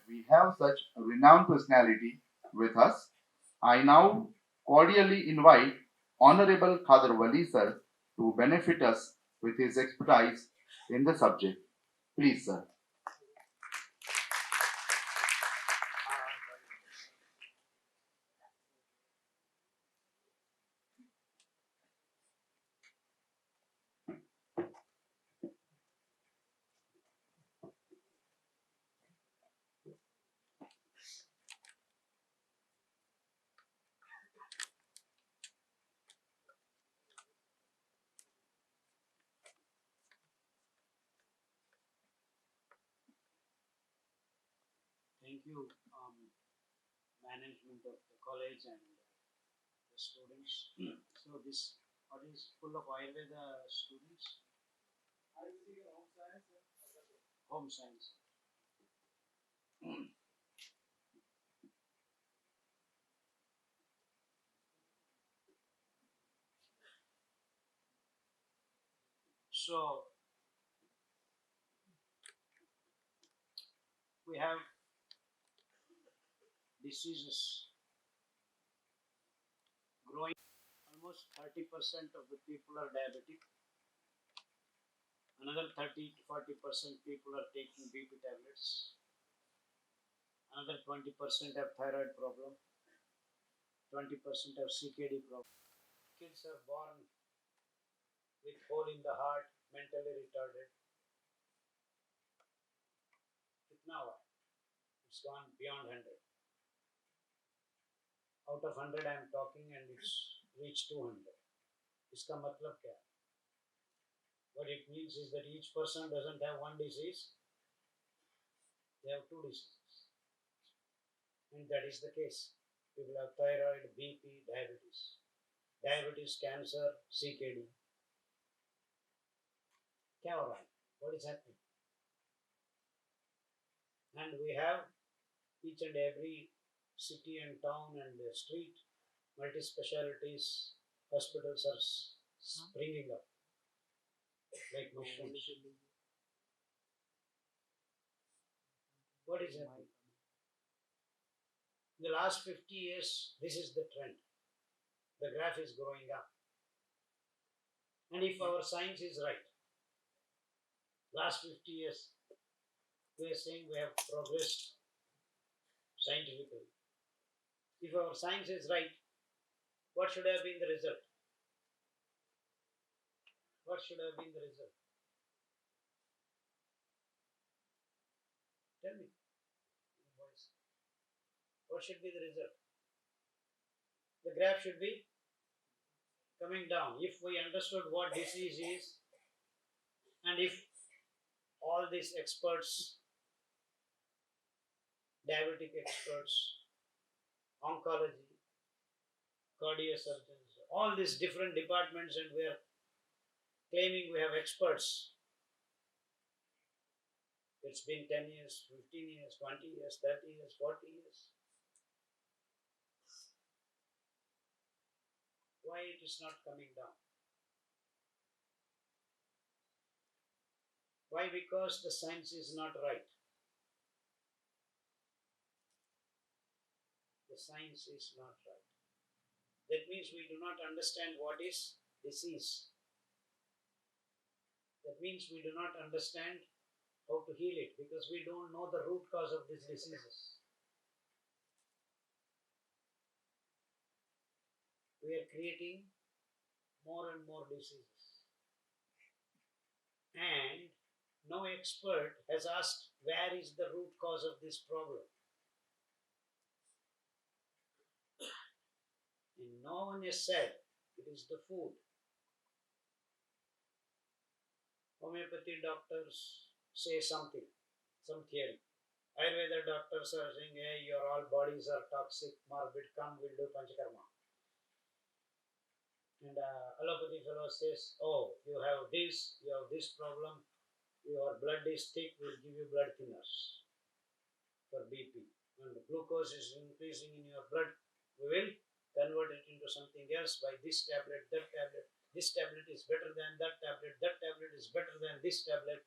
we have such a renowned personality with us. I now cordially invite Honorable Khadar Vali sir to benefit us with his expertise in the subject. Please, sir. Thank you, management of the college and the students. So this what is full of Ayurveda students? Ayurvedic home science. So we have diseases growing. Almost 30% of the people are diabetic. Another 30 to 40% people are taking BP tablets. Another 20% have thyroid problem. 20% have CKD problem. Kids are born with hole in the heart, mentally retarded. Now it's gone beyond 100. Out of 100 I am talking and it's reached 200. इसका मतलब क्या है? What it means is that each person doesn't have one disease, they have two diseases. And that is the case. People have thyroid, BP, diabetes. Diabetes, cancer, CKD. क्या हो रहा है? What is happening? And we have each and every city and town and street, multi-specialties, hospitals are springing up like mushrooms. What is happening? In the last 50 years, this is the trend. The graph is growing up. And if our science is right, last 50 years, we are saying we have progressed scientifically. If our science is right, what should have been the result? What should have been the result? Tell me. What should be the result? The graph should be coming down. If we understood what disease is, and if all these experts, diabetic experts, oncology, cardiosurgeons, all these different departments, and we are claiming we have experts. It's been 10 years, 15 years, 20 years, 30 years, 40 years. Why it is not coming down? Why? Because the science is not right. The science is not right. That means we do not understand what is disease. That means we do not understand how to heal it because we don't know the root cause of these diseases. We are creating more and more diseases. And no expert has asked where is the root cause of this problem. And no one has said it is the food. Homeopathy doctors say something, some theory. Ayurveda doctors are saying, hey, your all bodies are toxic, morbid, come, we'll do panchakarma. And allopathy fellow says, oh, you have this problem, your blood is thick, we'll give you blood thinners for BP. And the glucose is increasing in your blood, we will convert it into something else by this tablet, that tablet. This tablet is better than that tablet is better than this tablet.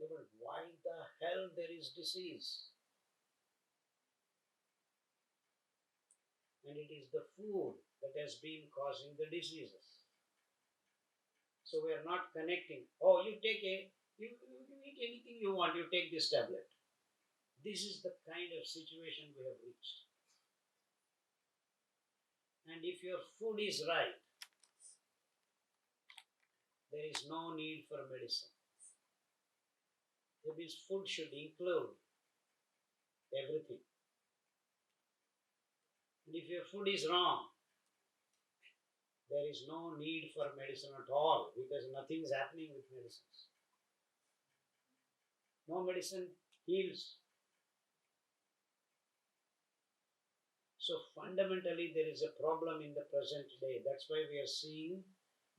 But why the hell there is disease? And it is the food that has been causing the diseases. So we are not connecting. Oh, you eat anything you want, you take this tablet. This is the kind of situation we have reached. And if your food is right, there is no need for medicine. That means food should include everything. And if your food is wrong, there is no need for medicine at all because nothing is happening with medicines. No medicine heals. So fundamentally, there is a problem in the present day. That's why we are seeing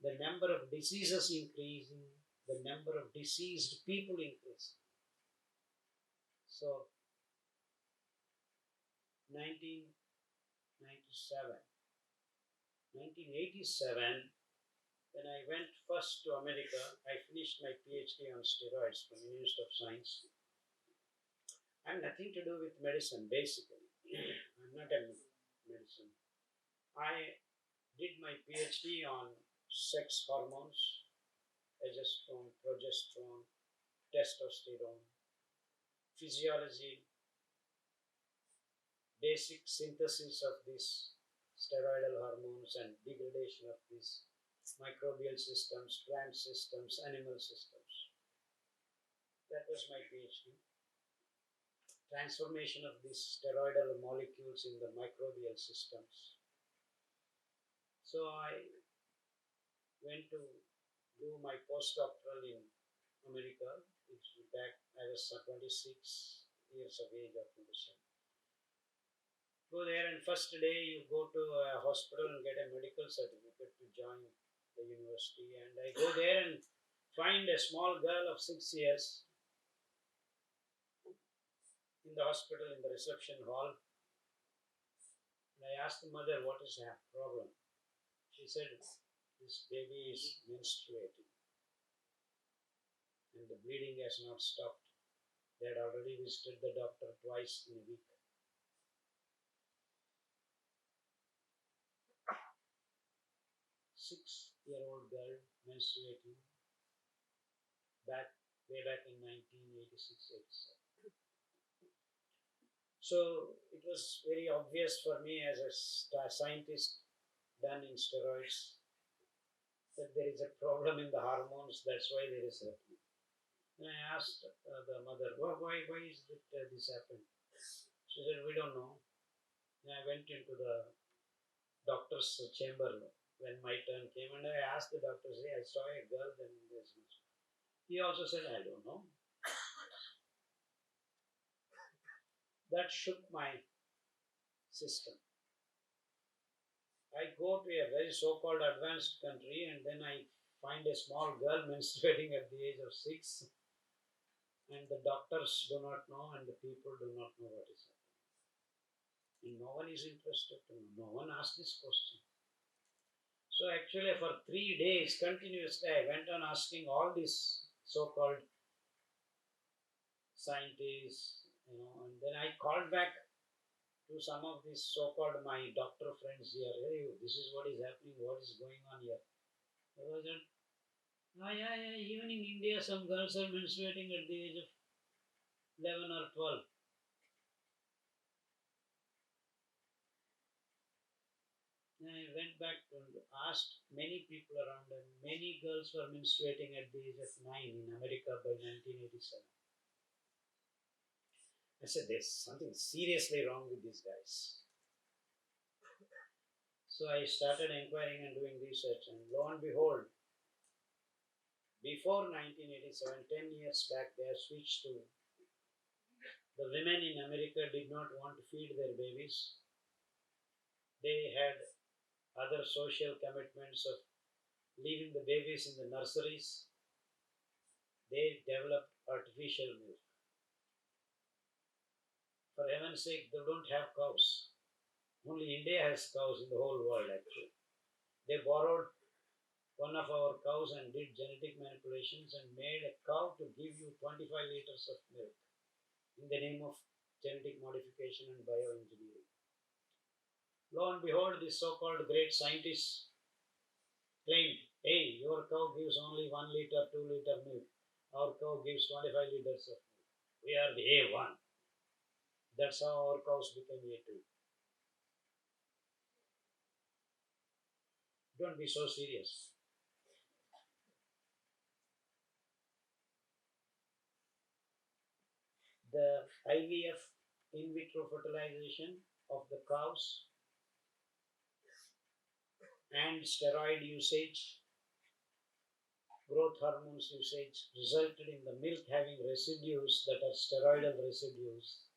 the number of diseases increasing, the number of diseased people increasing. So, 1997, 1987, when I went first to America, I finished my Ph.D. on steroids from University of Science. I have nothing to do with medicine, basically. I'm not a medicine. I did my PhD on sex hormones, progesterone, testosterone, physiology, basic synthesis of these steroidal hormones and degradation of these microbial systems, plant systems, animal systems. That was my PhD. Transformation of these steroidal molecules in the microbial systems. So I went to do my postdoctoral in America. It's back, I was 26 years of age or 27. Go there and first day you go to a hospital and get a medical certificate to join the university. And I go there and find a small girl of 6 years in the hospital in the reception hall. And I asked the mother, what is her problem? She said, this baby is menstruating and the bleeding has not stopped. They had already visited the doctor twice in a week. 6-year-old girl menstruating way back in 1986-87. So it was very obvious for me as a scientist done in steroids that there is a problem in the hormones. That's why there is a. And I asked the mother, why is it this happened? She said, we don't know. And I went into the doctor's chamber when my turn came and I asked the doctor, I saw a girl, then there's much. He also said, I don't know. That shook my system. I go to a very so-called advanced country and then I find a small girl menstruating at the age of 6 and the doctors do not know and the people do not know what is happening. And no one is interested to know. No one asked this question. So actually for 3 days continuously I went on asking all these so-called scientists, and then I called back to some of these so-called my doctor friends here. Hey, this is what is happening, what is going on here. They were said, yeah, even in India some girls are menstruating at the age of 11 or 12. And I went back and asked many people around and many girls were menstruating at the age of 9 in America by 1987. I said, there's something seriously wrong with these guys. So I started inquiring and doing research, and lo and behold, before 1987, 10 years back, they have switched to the women in America did not want to feed their babies. They had other social commitments of leaving the babies in the nurseries. They developed artificial milk. For heaven's sake, they don't have cows. Only India has cows in the whole world, actually. They borrowed one of our cows and did genetic manipulations and made a cow to give you 25 liters of milk in the name of genetic modification and bioengineering. Lo and behold, this so-called great scientist claimed, hey, your cow gives only 1 liter, 2 liter milk. Our cow gives 25 liters of milk. We are the A1. That's how our cows became A2. Don't be so serious. The IVF, in vitro fertilization of the cows, and steroid usage, growth hormones usage resulted in the milk having residues that are steroidal residues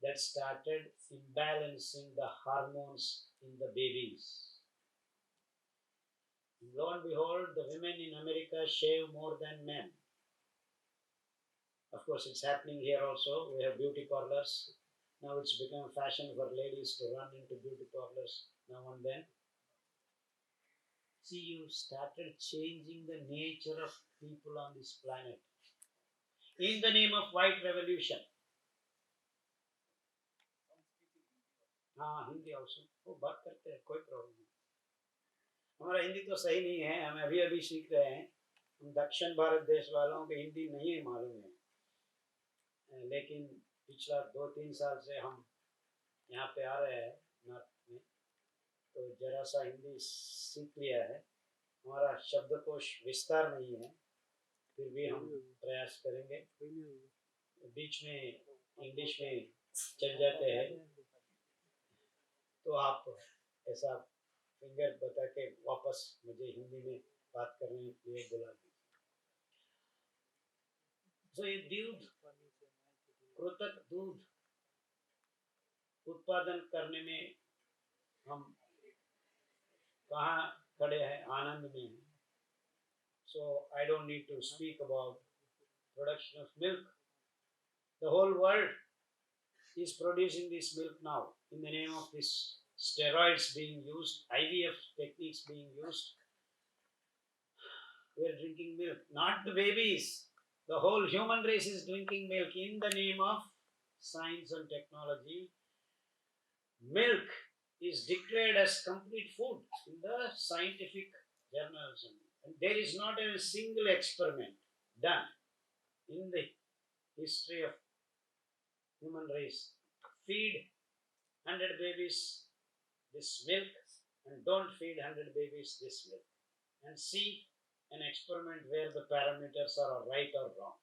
that started imbalancing the hormones in the babies. And lo and behold, the women in America shave more than men. Of course, it's happening here also. We have beauty parlors. Now it's become a fashion for ladies to run into beauty parlors now and then. See, you started changing the nature of people on this planet in the name of white revolution. हाँ, Hindi also. वो बात करते हैं, कोई problem नहीं. हमारा हिंदी तो सही नहीं है, हम अभी अभी सीख रहे हैं. हम दक्षिण भारत देश वालों को हिंदी नहीं मालूम है, लेकिन पिछला 2-3 साल से हम यहाँ पे आ रहे हैं नॉर्थ में, तो जरा सा हिंदी सीख लिया है. हमारा शब्दकोश विस्तार नहीं है, फिर भी हम प्रयास करेंगे. बीच में इंग्लिश में चल जाते हैं, तो आप ऐसा फिंगर बता के वापस मुझे हिंदी में बात करने के लिए बुला दीजिए. तो ये दूध, कृतक दूध उत्पादन करने में हम कहाँ खड़े हैं? आनंद में हैं. So I don't need to speak about production of milk. The whole world is producing this milk now in the name of this steroids being used, IVF techniques being used. We are drinking milk, not the babies. The whole human race is drinking milk in the name of science and technology. Milk is declared as complete food in the scientific journals. And there is not a single experiment done in the history of human race. Feed 100 babies this milk and don't feed 100 babies this milk, and see an experiment where the parameters are right or wrong.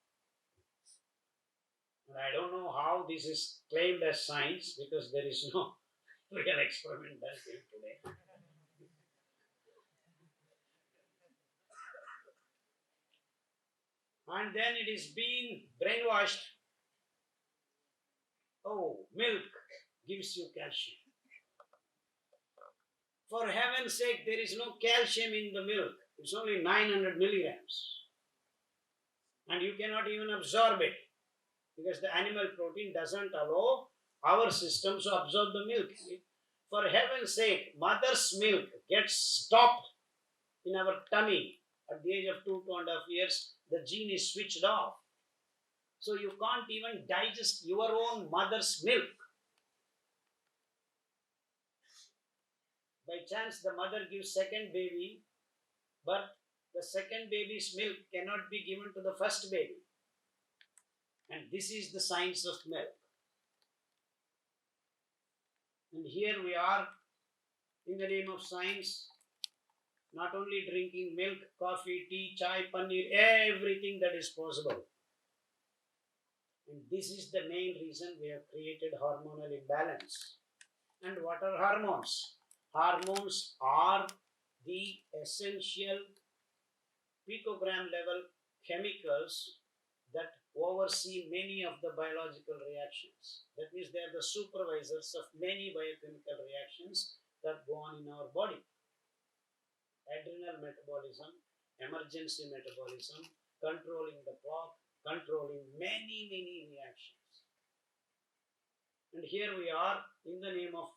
And I don't know how this is claimed as science, because there is no real experiment done till today. And then it is being brainwashed. Oh, milk gives you calcium. For heaven's sake, there is no calcium in the milk. It's only 900 milligrams. And you cannot even absorb it, because the animal protein doesn't allow our systems to absorb the milk. For heaven's sake, mother's milk gets stopped in our tummy at the age of 2.5 years. The gene is switched off. So you can't even digest your own mother's milk. By chance, the mother gives second baby, but the second baby's milk cannot be given to the first baby. And this is the science of milk. And here we are, in the name of science, not only drinking milk, coffee, tea, chai, paneer, everything that is possible. And this is the main reason we have created hormonal imbalance. And what are hormones? Hormones are the essential picogram level chemicals that oversee many of the biological reactions. That means they are the supervisors of many biochemical reactions that go on in our body. Adrenal metabolism, emergency metabolism, controlling the clock, controlling many reactions. And here we are, in the name of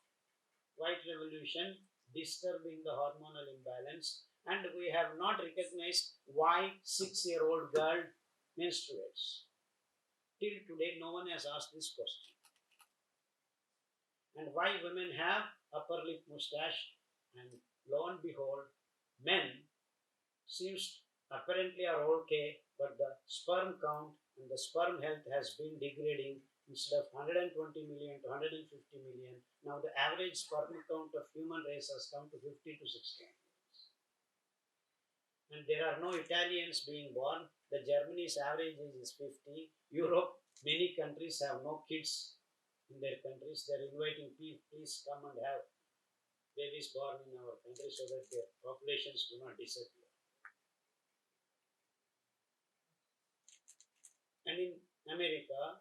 white revolution, disturbing the hormonal imbalance And we have not recognized why 6-year-old girl menstruates. Till today, no one has asked this question. And why women have upper lip mustache, and lo and behold, men seems apparently are okay, but the sperm count and the sperm health has been degrading. Instead of 120 million to 150 million, now the average sperm count of human race has come to 50 to 60 million. And there are no Italians being born. The Germany's average age is 50. Europe, many countries have no kids in their countries. They're inviting people, please come and have babies born in our country so that their populations do not disappear. And in America,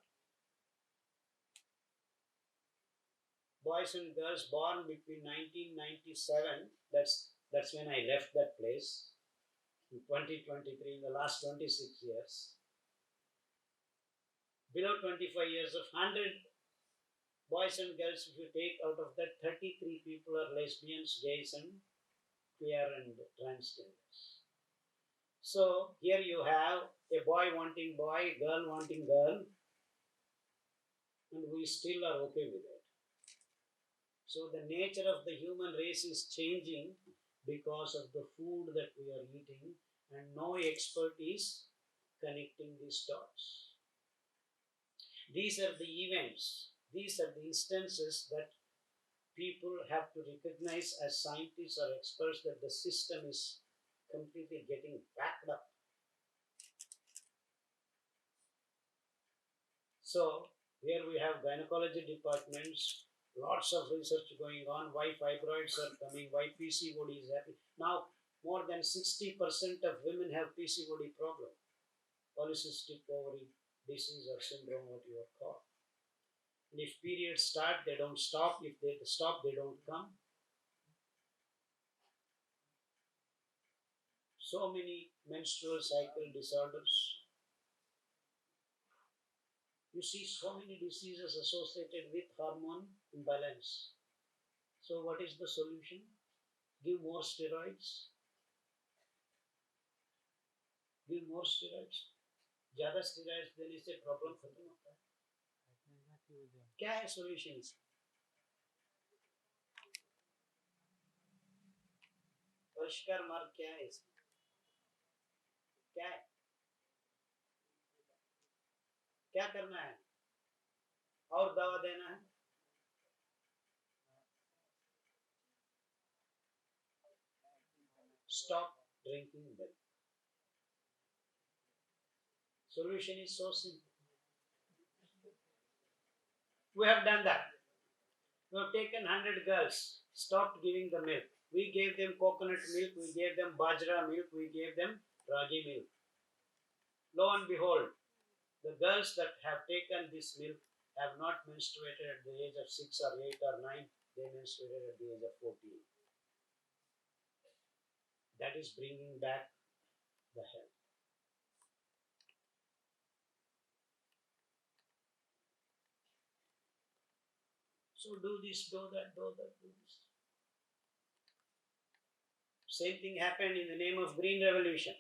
boys and girls born between 1997, that's when I left that place, in 2023, in the last 26 years, below 25 years of 100 boys and girls, if you take out of that, 33 people are lesbians, gays, and queer and transgenders. So here you have a boy wanting boy, girl wanting girl, and we still are okay with it. So the nature of the human race is changing because of the food that we are eating, and no expert is connecting these dots. These are the events, these are the instances that people have to recognize as scientists or experts, that the system is completely getting backed up. So here we have gynecology departments, lots of research going on, why fibroids are coming, why PCOD is happening. Now more than 60% of women have PCOD problem, polycystic ovary disease or syndrome, what you are called. And if periods start, they don't stop. If they stop, they don't come. So many menstrual cycle disorders. You see so many diseases associated with hormone imbalance. So what is the solution? Give more steroids. Give more steroids. ज़्यादा steroids देने से problem खत्म होता है. क्या है solutions? परिष्कार मार्ग क्या है इसमें? क्या है? क्या करना है? और दवा देना है? Stop drinking milk. Solution is so simple. We have done that. We have taken 100 girls, stopped giving the milk. We gave them coconut milk, we gave them bajra milk, we gave them ragi milk. Lo and behold, the girls that have taken this milk have not menstruated at the age of 6 or 8 or 9, they menstruated at the age of 14. That is bringing back the health. So do this, do that, do that, do this. Same thing happened in the name of Green Revolution.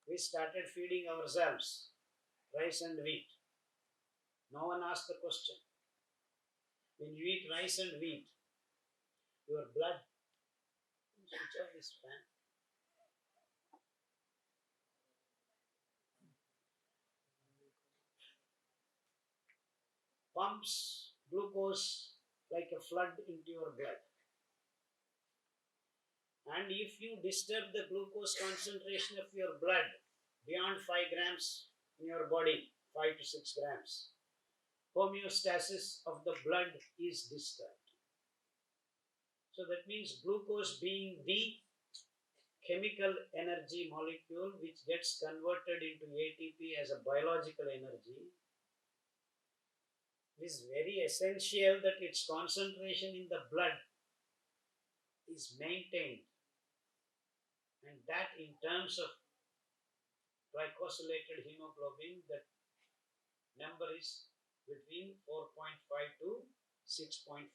We started feeding ourselves rice and wheat. No one asked the question. When you eat rice and wheat, your blood, switch off this fan. Pumps glucose like a flood into your blood. And if you disturb the glucose concentration of your blood beyond 5 grams in your body, 5 to 6 grams, homeostasis of the blood is disturbed. So that means glucose being the chemical energy molecule which gets converted into ATP as a biological energy, it is very essential that its concentration in the blood is maintained, and that in terms of glycosylated hemoglobin, that number is between 4.5 to 6.5.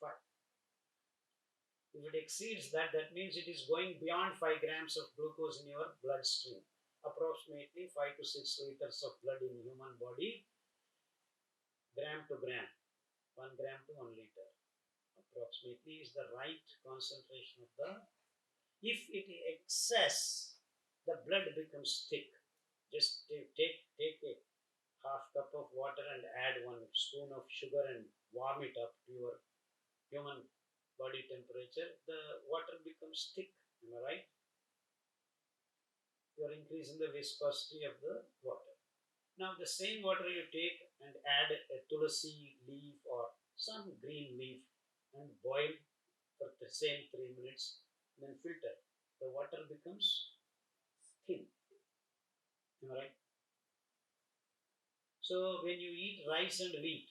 If it exceeds that, that means it is going beyond 5 grams of glucose in your bloodstream. Approximately 5 to 6 liters of blood in human body, gram to gram, 1 gram to 1 liter. Approximately is the right concentration of the. If it excess, the blood becomes thick. Just take a half cup of water and add 1 spoon of sugar and warm it up to your human body temperature. The water becomes thick. Am I right? You are increasing the viscosity of the water. Now the same water you take and add a tulsi leaf or some green leaf and boil for the same 3 minutes, then filter. The water becomes thin. Am I right? So when you eat rice and wheat,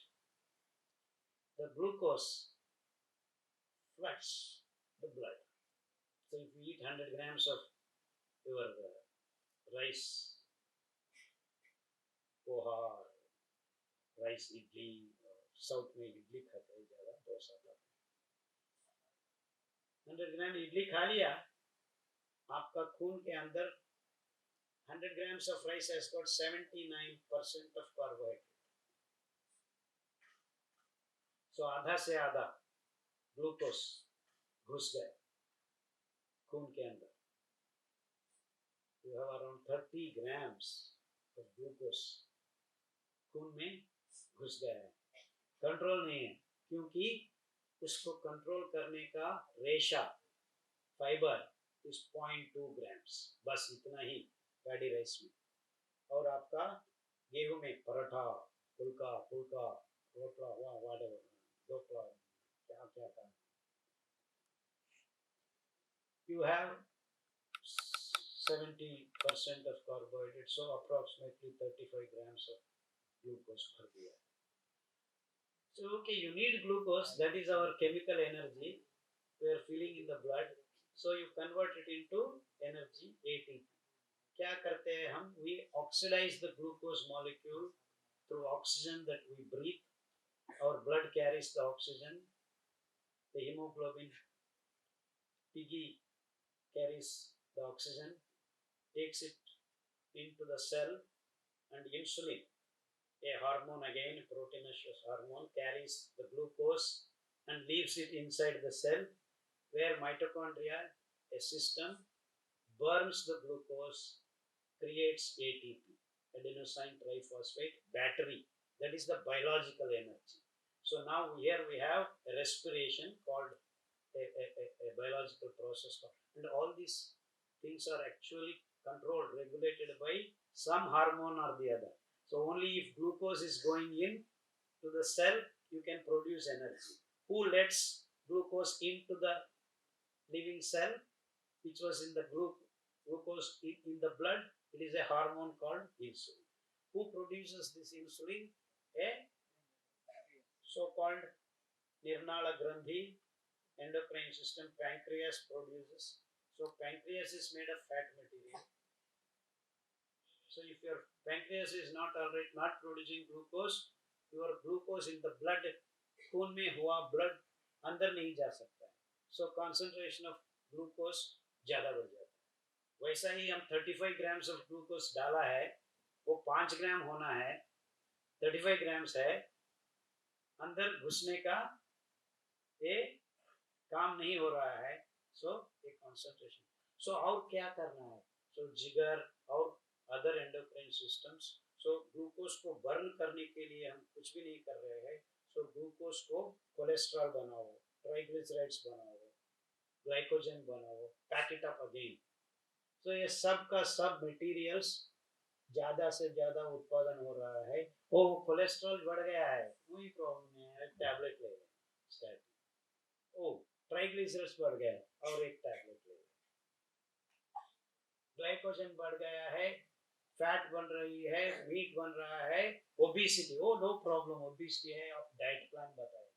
the glucose floods the blood. So if you eat 100 grams of your rice, poha, rice idli, south में इडली खाते हैं ज़्यादा, डोसा खाते हैं। 100 ग्राम इडली खा लिया, आपका खून के अंदर 100 grams of rice has got 79% of carbohydrate. So आधा से आधा ग्लूकोज घुस गए खून के अंदर. You have around 30 grams of glucose खून में घुस गया है. कंट्रोल नहीं है, क्योंकि उसको कंट्रोल करने का रेशा फाइबर इज 0.2 grams. बस इतना ही पैडी राइस में. और आपका गेहूं में पराठा, फुल्का फुल्का, रोटला हुआ, वाटेवर, ढोकला, क्या क्या था, you have 70% of carbohydrate, so approximately 35 grams of glucose per day. So okay, you need glucose, that is our chemical energy we are feeling in the blood, so you convert it into energy, ATP. क्या करते हैं हम? We oxidize the glucose molecule through oxygen that we breathe. Our blood carries the oxygen. The hemoglobin piggy carries the oxygen, takes it into the cell, and insulin, a hormone again, proteinaceous hormone, carries the glucose and leaves it inside the cell, where mitochondria, a system, burns the glucose, creates ATP, adenosine triphosphate battery. That is the biological energy. So now here we have a respiration called a biological process. And all these things are actually controlled, regulated by some hormone or the other. So only if glucose is going in to the cell, you can produce energy. Who lets glucose into the living cell, which was in the glucose in the blood? It is a hormone called insulin. Who produces this insulin? A so-called Nirnala Grandhi, endocrine system, pancreas produces. So pancreas is made of fat material. So if your pancreas is not producing glucose, your glucose in the blood, खून में हुआ blood अंदर नहीं जा सकता है. So concentration of glucose ज़्यादा बढ़ जाता है. वैसा ही हम 35 grams of glucose डाला है, वो 5 ग्राम होना है, 35 grams है, अंदर घुसने का ये काम नहीं हो रहा है. So एक concentration. So और क्या करना है? So जिगर और other endocrine systems. So glucose को बर्न करने के लिए हम कुछ भी नहीं कर रहे हैं. सो ग्लूकोज को कोलेस्ट्रॉल बनाओ, ट्राइग्लिसराइड्स बनाओ, ग्लाइकोजन बनाओ, पैक इट अप अगेन. सो ये सब का सब मटेरियल्स ज़्यादा से ज़्यादा उत्पादन हो रहा है. वो कोलेस्ट्रॉल बढ़ गया है, वही प्रॉब्लम है, टैबलेट ले लें स्टैटिन. ओ ट्राइग्लिसराइड्स बढ़ गया और एक टैबलेट ले लें. ग्लाइकोजन बढ़ गया है, फैट बन रही है, मीट बन रहा है, obesity. Oh no problem, obesity है, आप डाइट प्लान बताएंगे.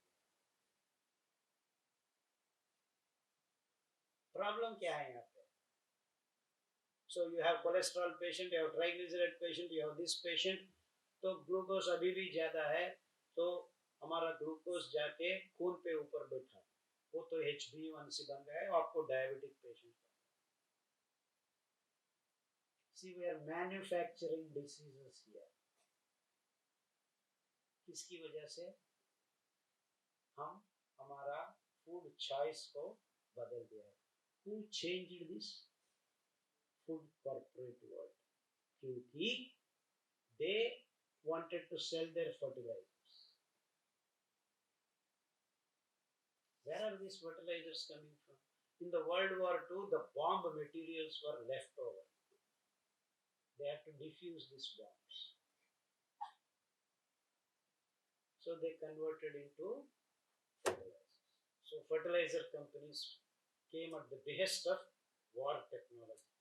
प्रॉब्लम क्या है यहाँ पे? So you have cholesterol patient, you have triglyceride patient, you have this patient. तो ग्लूकोज अभी भी ज़्यादा है, तो हमारा ग्लूकोज जाके खून पे ऊपर बैठा. वो तो HB1C बन गया है, आपको diabetic patient. See, we are manufacturing diseases here. किसकी वजह से? हम हमारा फूड चॉइस को बदल दिया है. Who changed this? Food corporate world. क्योंकि they wanted to sell their fertilizers. Where are these fertilizers coming from? In the World War II, the bomb materials were left over. They had to defuse these bombs. So they converted into fertilizers. So fertilizer companies came at the behest of war technology.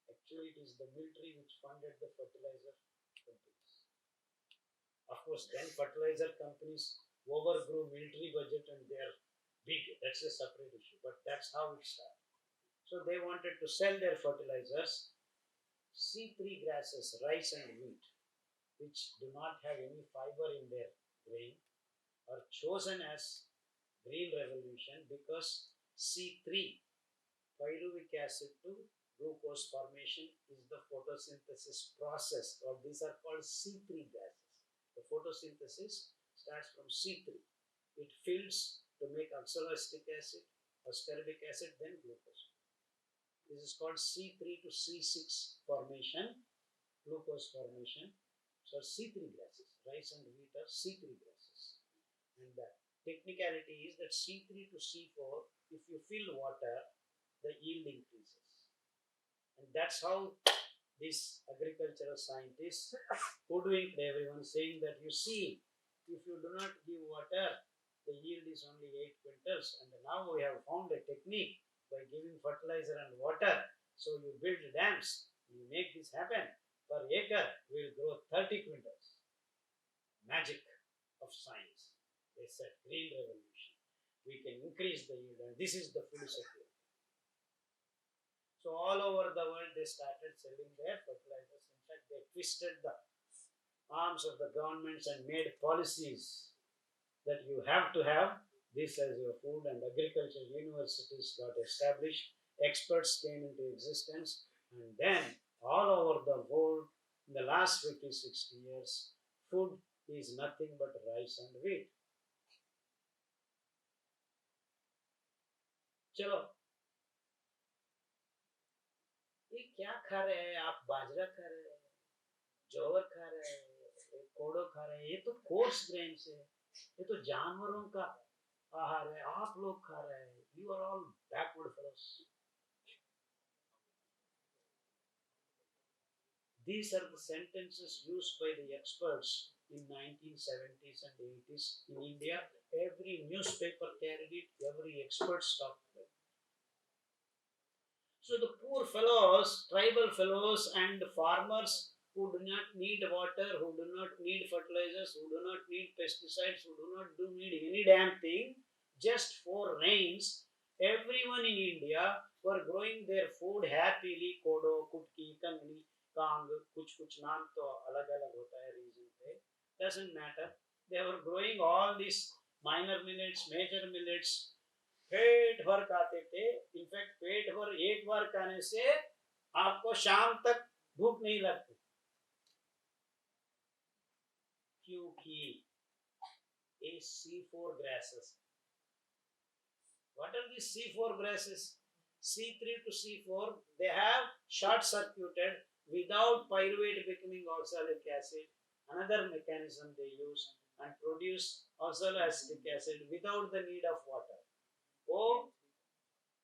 Actually, it is the military which funded the fertilizer companies. Of course, then fertilizer companies overgrew military budget and they are big. That's a separate issue. But that's how it started. So they wanted to sell their fertilizers. C3 grasses, rice and wheat, which do not have any fiber in their grain, are chosen as green revolution because C3, pyruvic acid to glucose formation, is the photosynthesis process, or these are called C3 gases. The photosynthesis starts from C3. It fills to make oxaloacetic acid, ascorbic acid, then glucose. This is called C3 to C6 formation, glucose formation. So C3 grasses, rice and wheat are C3 grasses. And the technicality is that C3 to C4, if you fill water, the yield increases. And that's how these agricultural scientists hoodwinked everyone, saying that you see, if you do not give water, the yield is only 8 quintals. And now we have found a technique by giving fertilizer and water. So you build dams, you make this happen. Per acre will grow 30 quintals. Magic of science. They said green revolution. We can increase the yield, and this is the food security. So all over the world they started selling their fertilizers. In fact, they twisted the arms of the governments and made policies that you have to have this as your food, and agriculture universities got established. Experts came into existence, and then all over the world in the last 50, 60 years, food is nothing but rice and wheat. चलो, ये क्या खा रहे हैं आप? बाजरा खा रहे हैं, जौवर खा रहे हैं, कोडो खा रहे हैं. ये तो कोर्स ग्रेन्स है, ये तो जानवरों का आहार है. आप लोग खा रहे हैं. You are all backward fellows. These are the sentences used by the experts in 1970s and 80s in India. Every newspaper carried it, every expert talked about it. So the poor fellows, tribal fellows and farmers who do not need water, who do not need fertilizers, who do not need pesticides, who do not need any damn thing, just for rains, everyone in India were growing their food happily. Kodo, kutki, kangli, kang, kuch naam to alag alag hota hai region pe. Doesn't matter. They were growing all these minor millets, major millets. पेट भर खाते थे. In fact पेट भर एक बार खाने से आपको शाम तक भूख नहीं लगती, क्योंकि ये C4 grasses. What are these C4 grasses? C3 to C4, they have short circuited without pyruvate becoming oxalic acid. Another mechanism they use and produce oxaloacetic acid without the need of water. वो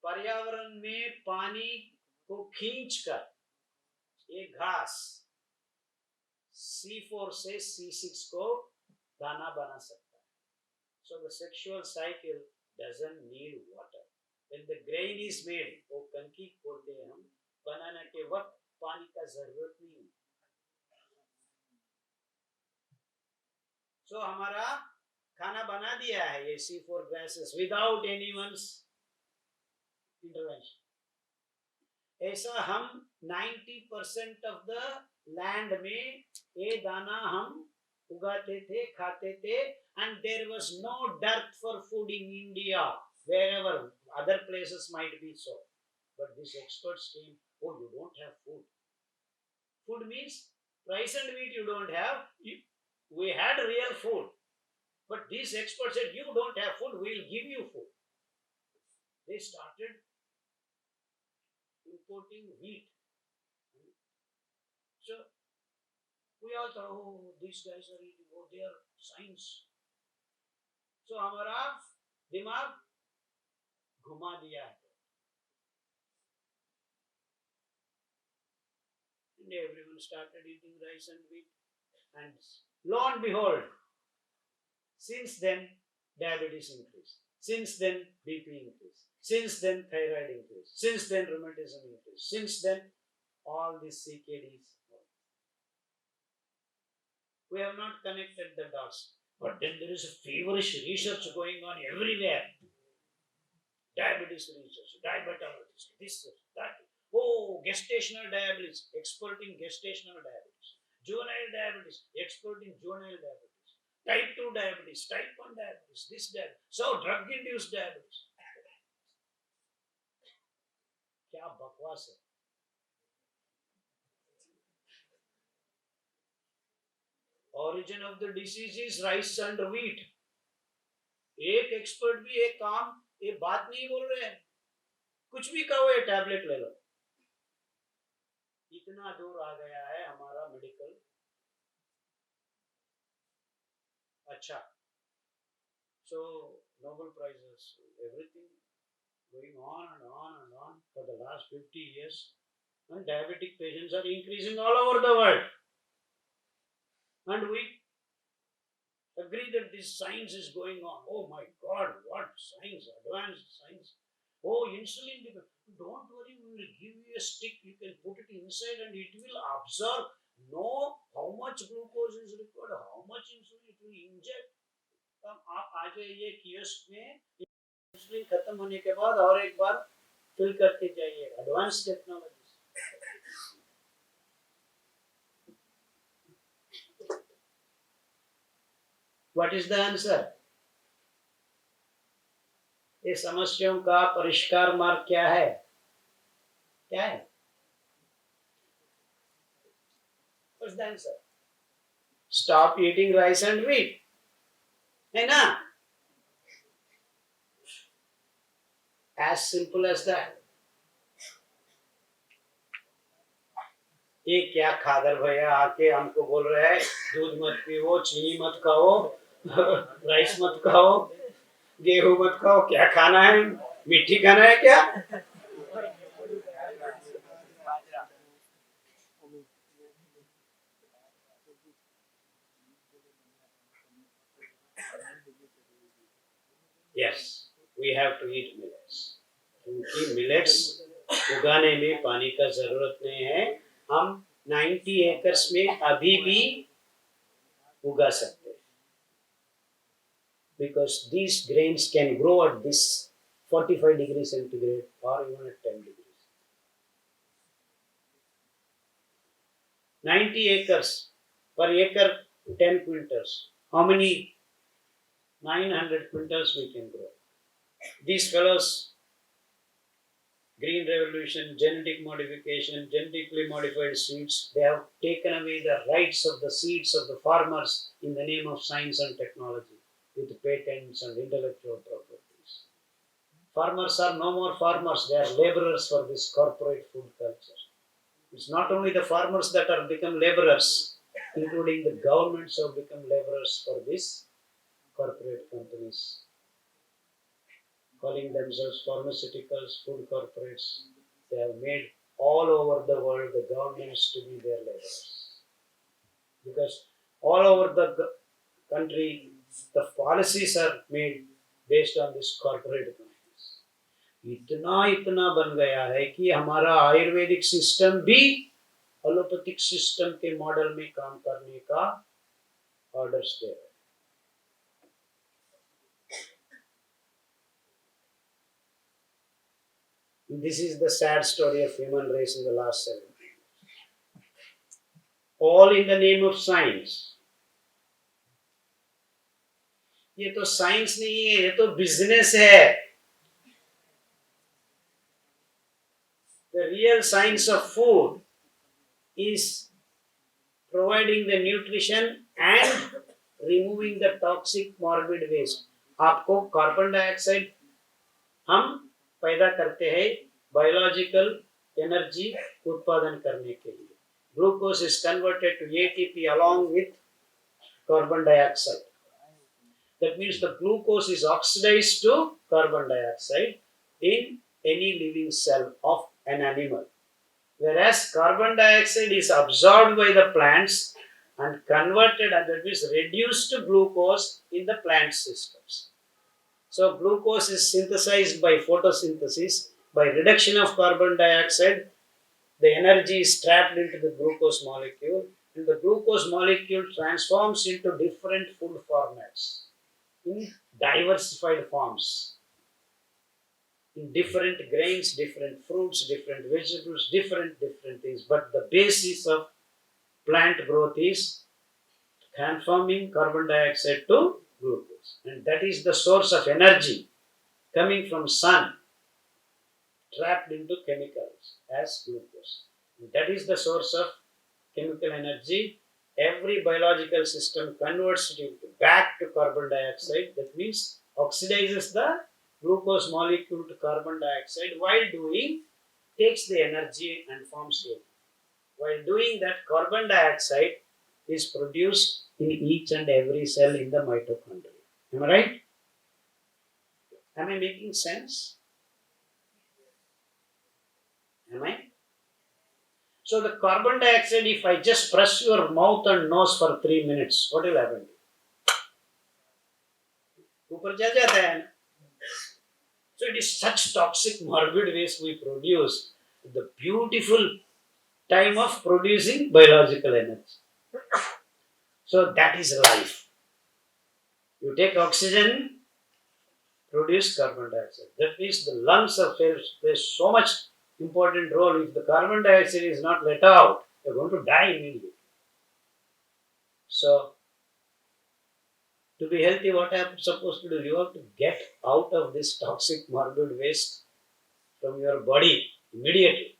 पर्यावरण में पानी को खींचकर एक घास C4 से C6 को दाना बना सकता है. So the sexual cycle doesn't need water. When the grain is made, वो कंकी खोलते हैं हम, बनाने के वक्त पानी का जरूरत नहीं. So हमारा खाना बना दिया है ये C4 grasses without anyone's intervention. ऐसा हम 90% of the land में ये दाना हम उगाते थे, खाते थे, and there was no dearth for food in India. Wherever other places might be so. But these experts came, oh, you don't have food. Food means rice and wheat you don't have. We had real food. But these experts said, you don't have food, we'll give you food. They started importing wheat. So we all thought, oh, these guys are eating, oh, they are science. So हमारा दिमाग घुमा दिया है. And everyone started eating rice and wheat. And lo and behold, since then, diabetes increased. Since then, BP increased. Since then, thyroid increased. Since then, rheumatism increased. Since then, all these CKDs. We have not connected the dots. But then there is a feverish research going on everywhere. Diabetes research, diabetes, this, that. Oh, gestational diabetes, expert in gestational diabetes. Juvenile diabetes, expert in juvenile diabetes. Type 2 diabetes, type 1 diabetes, this diabetes. So, drug-induced diabetes. क्या बकवास है. Origin of the disease is rice and wheat. एक expert भी एक काम ये बात नहीं बोल रहे हैं. कुछ भी कहो ये टैबलेट ले लो. इतना दूर आ गया है हमारा मेडिकल. अच्छा. So Nobel Prizes, everything going on and on and on for the last 50 years, and diabetic patients are increasing all over the world. And we agree that this science is going on. Oh my God, what science, advanced science. Oh, insulin, don't worry, we will give you a stick, you can put it inside and it will absorb. Know how much glucose is required, how much insulin it will inject. तब आप आ जाइए kiosk में, insulin खत्म होने के बाद और एक बार फिल करते जाइए. Advance technology. What is the answer? ये समस्याओं का परिष्कार मार्ग क्या है? क्या है? What's the answer? Stop eating rice and wheat. है ना? As simple as that. ये क्या खादर भैया आके हमको बोल रहे हैं दूध मत पियो, चीनी मत खाओ, राइस मत खाओ, गेहूं मत खाओ. क्या खाना है? मिट्टी खाना है क्या? Yes, we have to eat millets. क्योंकि millets उगाने में पानी का जरूरत नहीं है. हम 90 एकर्स में अभी भी उगा सकते हैं. Because these grains can grow at this 45 degrees centigrade or even at 10 degrees. 90 acres, per acre 10 quintals. How many? 900 quintals we can grow. These fellows, Green Revolution, genetic modification, genetically modified seeds, they have taken away the rights of the seeds of the farmers in the name of science and technology with patents and intellectual properties. Farmers are no more farmers, they are laborers for this corporate food culture. It's not only the farmers that are become laborers, including the governments have become laborers for these corporate companies, calling themselves pharmaceuticals, food corporates. They have made all over the world the governments to be their laborers. Because all over the country, the policies are made based on this corporate companies. इतना बन गया है कि हमारा Ayurvedic system भी allopathic system के model में काम करने का ऑर्डर्स दे रहा है. This is the sad story of human race in the last 7 years. All in the name of science. ये तो साइंस नहीं है, ये तो बिजनेस है. The real science of food is providing the nutrition and removing the toxic morbid waste. आपको carbon dioxide हम पैदा करते हैं बायोलॉजिकल एनर्जी उत्पादन करने के लिए. Glucose is converted to ATP along with carbon dioxide. That means the glucose is oxidized to carbon dioxide in any living cell of an animal. Whereas carbon dioxide is absorbed by the plants and converted, and that means reduced to glucose in the plant systems. So glucose is synthesized by photosynthesis. By reduction of carbon dioxide, the energy is trapped into the glucose molecule, and the glucose molecule transforms into different food formats in diversified forms, in different grains, different fruits, different vegetables, different things. But the basis of plant growth is transforming carbon dioxide to glucose, and that is the source of energy coming from sun, trapped into chemicals as glucose. And that is the source of chemical energy. Every biological system converts it back to carbon dioxide. That means oxidizes the glucose molecule to carbon dioxide. While doing, takes the energy and forms it. While doing that, carbon dioxide is produced in each and every cell in the mitochondria. Am I right? Am I making sense? Am I? So the carbon dioxide, if I just press your mouth and nose for 3 minutes, what will happen? ऊपर चल जाता है ना. So it is such toxic morbid waste we produce. The beautiful time of producing biological energy. So that is life. You take oxygen, produce carbon dioxide. That means the lungs are play so much important role. If the carbon dioxide is not let out, you're going to die immediately. So to be healthy, what I'm supposed to do? You have to get out of this toxic morbid waste from your body immediately.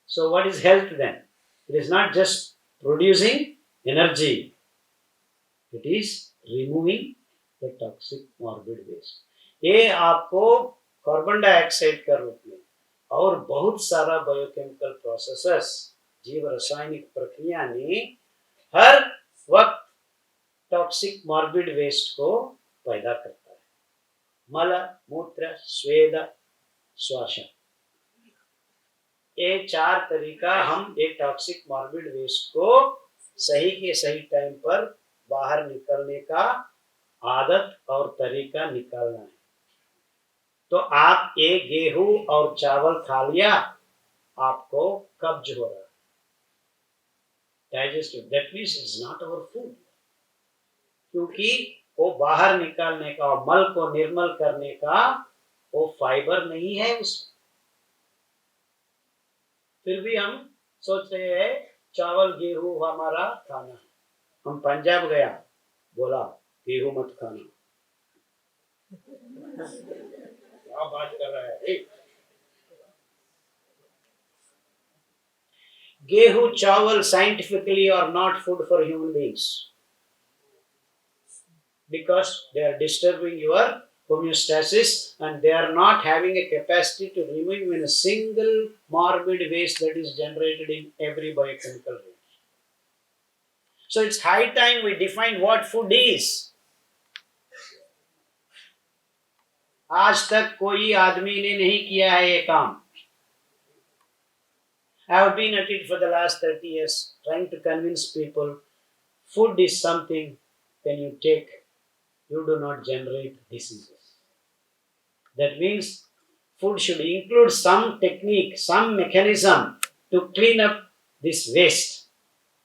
So what is health then? It is not just producing energy. It is removing the toxic morbid waste. ये आपको carbon dioxide का रूप में और बहुत सारा biochemical processes जीव रासायनिक प्रक्रिया ने हर वक्त टॉक्सिक मॉर्बिड वेस्ट को पैदा करता है. मल, मूत्र, स्वेद, श्वास, ये 4 तरीका हम एक टॉक्सिक मॉर्बिड वेस्ट को सही के सही टाइम पर बाहर निकलने का आदत और तरीका निकालना है. तो आप एक गेहूं और चावल खा लिया, आपको कब्ज हो रहा है, digestive. That means it's not our food, क्योंकि वो बाहर निकालने का और मल को निर्मल करने का वो फाइबर नहीं है उसमें. फिर भी हम सोच रहे हैं चावल गेहूं हमारा खाना है. हम पंजाब गया, बोला गेहूं मत खाना. क्या बात कर रहा है? गेहूं चावल scientifically are not food for human beings, because they are disturbing your homeostasis and they are not having a capacity to remove even a single morbid waste that is generated in every biochemical range. So it's high time we define what food is. आज तक कोई आदमी ने नहीं किया है ये काम. I have been at it for the last 30 years trying to convince people food is something when you take, you do not generate diseases. That means food should include some technique, some mechanism to clean up this waste.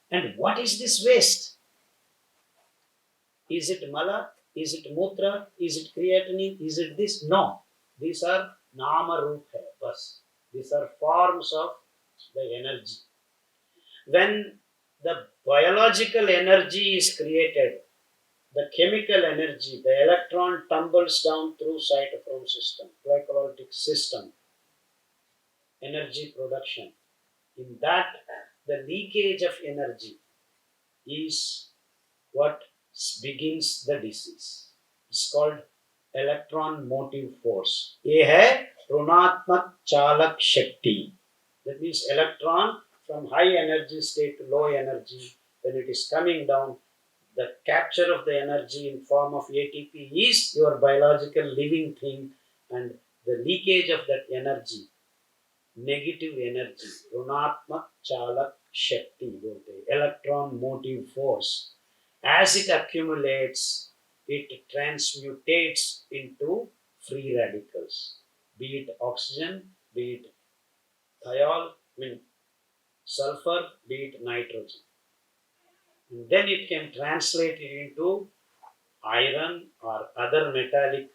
And what is this waste? Is it mala? Is it mutra? Is it creatinine? Is it this? No. These are nama roop hai, bas. These are forms of the energy. When the biological energy is created, the chemical energy, the electron tumbles down through cytochrome system, glycolytic system. energy production. In that, the leakage of energy is what begins the disease. It's called electron motive force. ये है ऋणात्मक चालक शक्ति. That means electron from high energy state to low energy, when it is coming down, the capture of the energy in form of ATP is your biological living thing, and the leakage of that energy, negative energy, ऋणात्मक चालक शक्ति बोलते हैं, electron motive force. As it accumulates, it transmutates into free radicals, be it oxygen, be it thiol, sulfur, be it nitrogen. And then it can translate it into iron or other metallic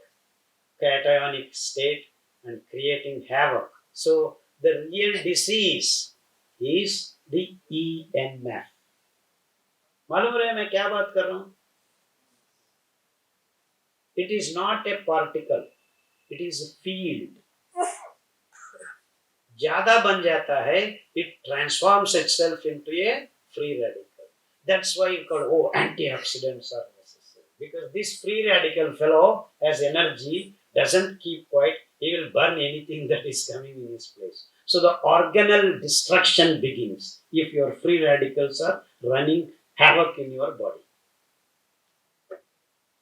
cationic state and creating havoc. So the real disease is the EMF. मालूम रहे मैं क्या बात कर रहा हूं? It is not a particle, it is a field. ज्यादा बन जाता है, it transforms itself into a free radical. That's why you call antioxidants are necessary, because this free radical fellow has energy, doesn't keep quiet, he will burn anything that is coming in his place. So the organelle destruction begins if your free radicals are running havoc in your body.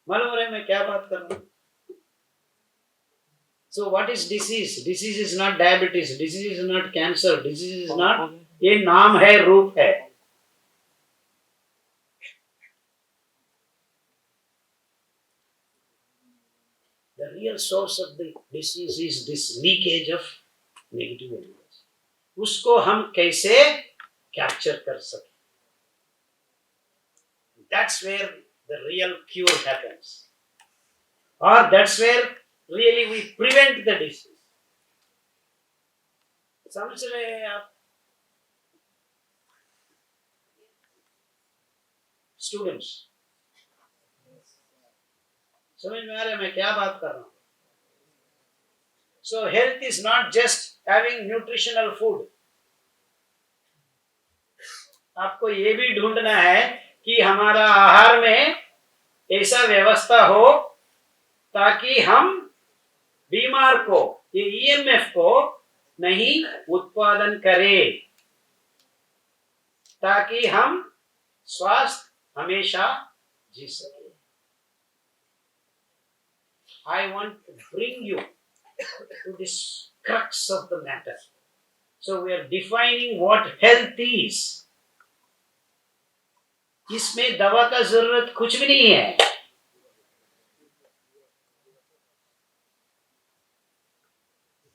मालूम है मैं क्या बात कर रहा हूं? So what is disease? Disease is not diabetes, disease is not cancer, disease is not, ये नाम है, रूप है. The real source of the disease is this leakage of negative energy. उसको हम कैसे capture कर सकें? That's where the real cure happens. Or that's where really we prevent the disease. समझ रहे हैं आप? Students, समझ में आ रहा है मैं क्या बात कर रहा हूं? So health is not just having nutritional food. आपको ये भी ढूंढना है कि हमारा आहार में ऐसा व्यवस्था हो ताकि हम बीमार को, ये ईएमएफ को नहीं उत्पादन करें, ताकि हम स्वास्थ्य हमेशा जी सके. I want to bring you to this crux of the matter. So we are defining what health is. इसमें दवा का जरूरत कुछ भी नहीं है.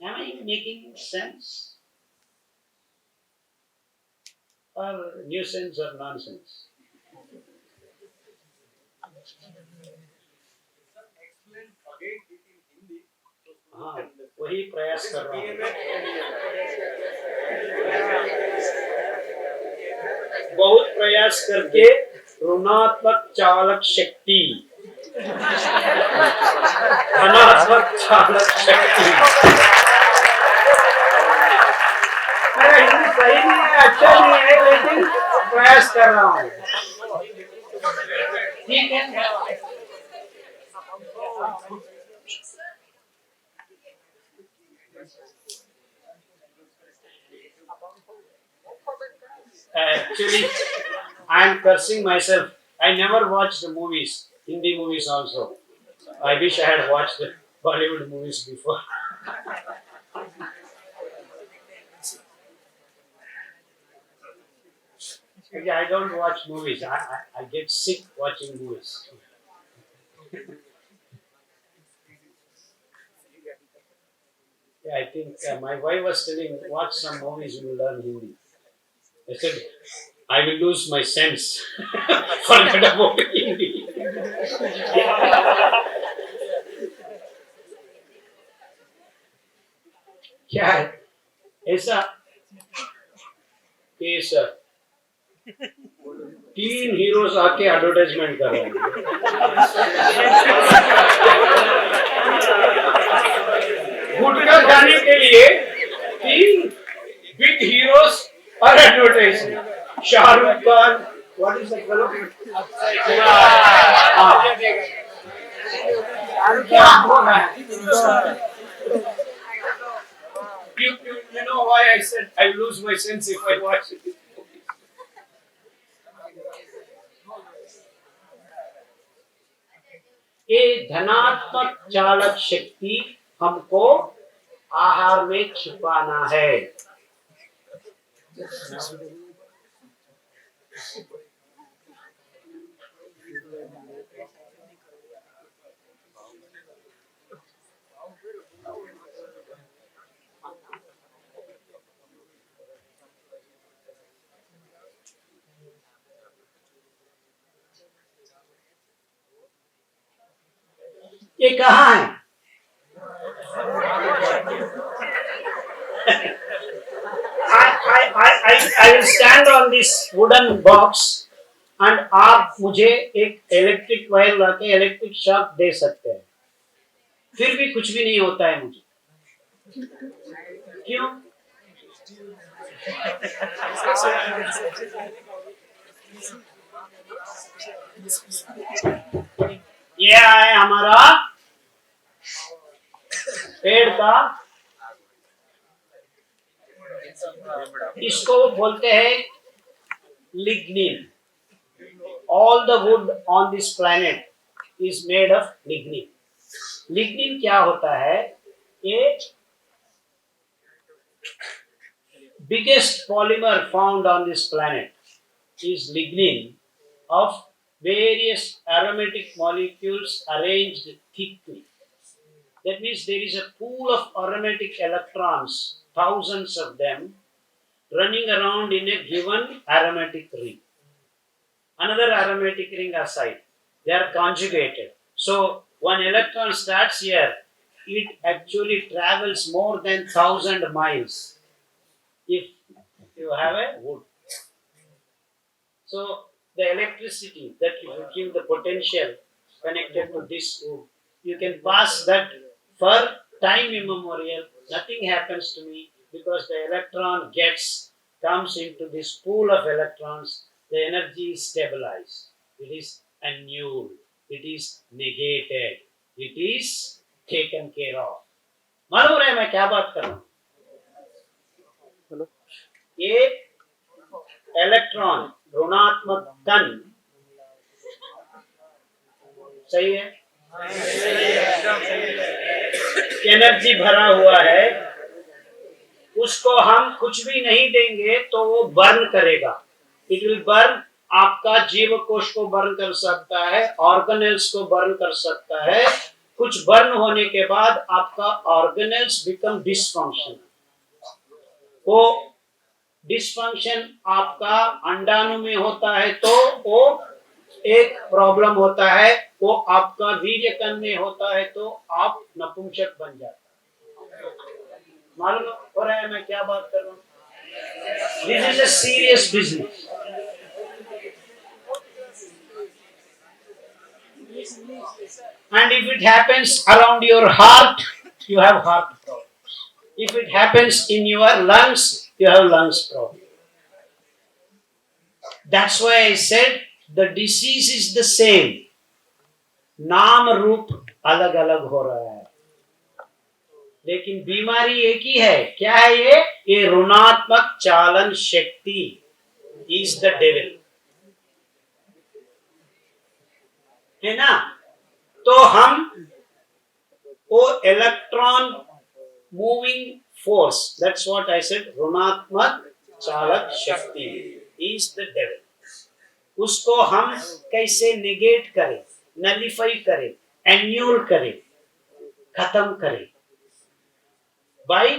Am I making sense? Or nuisance or nonsense? हाँ, वही प्रयास कर रहा हूँ. बहुत प्रयास करके ऋणात्मक चालक शक्ति, धनात्मक चालक शक्ति. मेरा हिंदी सही नहीं है, अच्छा नहीं है, लेकिन प्रयास कर रहा हूँ. ठीक है. Actually, I am cursing myself. I never watched the movies, Hindi movies also. I wish I had watched the Bollywood movies before. Okay, I don't watch movies. I get sick watching movies. Yeah, I think my wife was telling, watch some movies, you will learn Hindi. I said, I will lose my sense. Forget about Hindi. क्या है ऐसा case? 3 heroes आके advertisement कर रहे हैं. गुटखा खाने के लिए 3 big heroes are advertising. Shahrukh Khan, what is that fellow? Ah, you know why I said I lose my sense if I watch it. ये धनात्मक चालक शक्ति हमको आहार में छुपाना है। ये कहाँ है? I will stand on this wooden box and आप मुझे एक इलेक्ट्रिक वायर लाके इलेक्ट्रिक शॉक दे सकते हैं, फिर भी कुछ भी नहीं होता है मुझे। क्यों? ये है हमारा पेड़ का, इसको बोलते हैं lignin. All the wood on this planet is made of lignin. Lignin क्या होता है? ये biggest polymer found on this planet is lignin of various aromatic molecules arranged thickly. That means there is a pool of aromatic electrons, thousands of them, running around in a given aromatic ring. Another aromatic ring aside, they are conjugated. So one electron starts here, it actually travels more than 1,000 miles if you have a wood. So the electricity that you give the potential connected to this wood, you can pass that for time immemorial. Nothing happens to me because the electron comes into this pool of electrons. The energy is stabilized. It is annulled. It is negated. It is taken care of. मालूम है मैं क्या बात कर रहा हूँ? ये electron ऋणात्मक कण सही है, एनर्जी भरा हुआ है, उसको हम कुछ भी नहीं देंगे तो वो बर्न करेगा। इट विल बर्न, आपका जीव कोश को बर्न कर सकता है, ऑर्गेनेल्स को बर्न कर सकता है। कुछ बर्न होने के बाद आपका ऑर्गेनेल्स बिकम डिसफंक्शनल। वो डिसफंक्शन आपका अंडाणु में होता है तो वो एक प्रॉब्लम होता है, वो आपका वीर्यकण में होता है तो आप नपुंसक बन जाते हैं। मालूम हो रहा है मैं क्या बात कर रहा हूँ? This is a serious business. And if it happens around your heart, you have heart problems. If it happens in your lungs, you have lungs problem. That's why I said the disease is the same. नाम रूप अलग अलग हो रहा है, लेकिन बीमारी एक ही है। क्या है ये? ये ऋणात्मक चालन शक्ति is the devil, है ना? तो हम वो electron moving force, that's what I said, ऋणात्मक चालक शक्ति इज द डेविल। उसको हम कैसे नेगेट करें, नलिफाई करें, एन्यूल करें, खत्म करें? By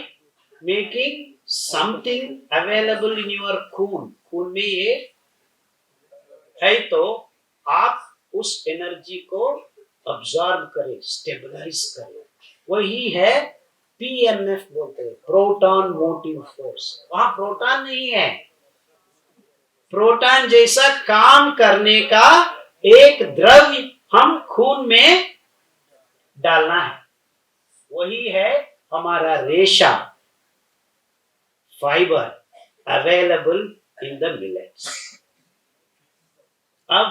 making something available in your खून। खून में ये है तो आप उस एनर्जी को अब्सॉर्ब करें, स्टेबलाइज करें। वही है पीएमएफ बोलते हैं, प्रोटॉन मोटिव फोर्स। वहां प्रोटॉन नहीं है, प्रोटॉन जैसा काम करने का एक द्रव्य हम खून में डालना है। वही है हमारा रेशा, fiber available in the millets. अब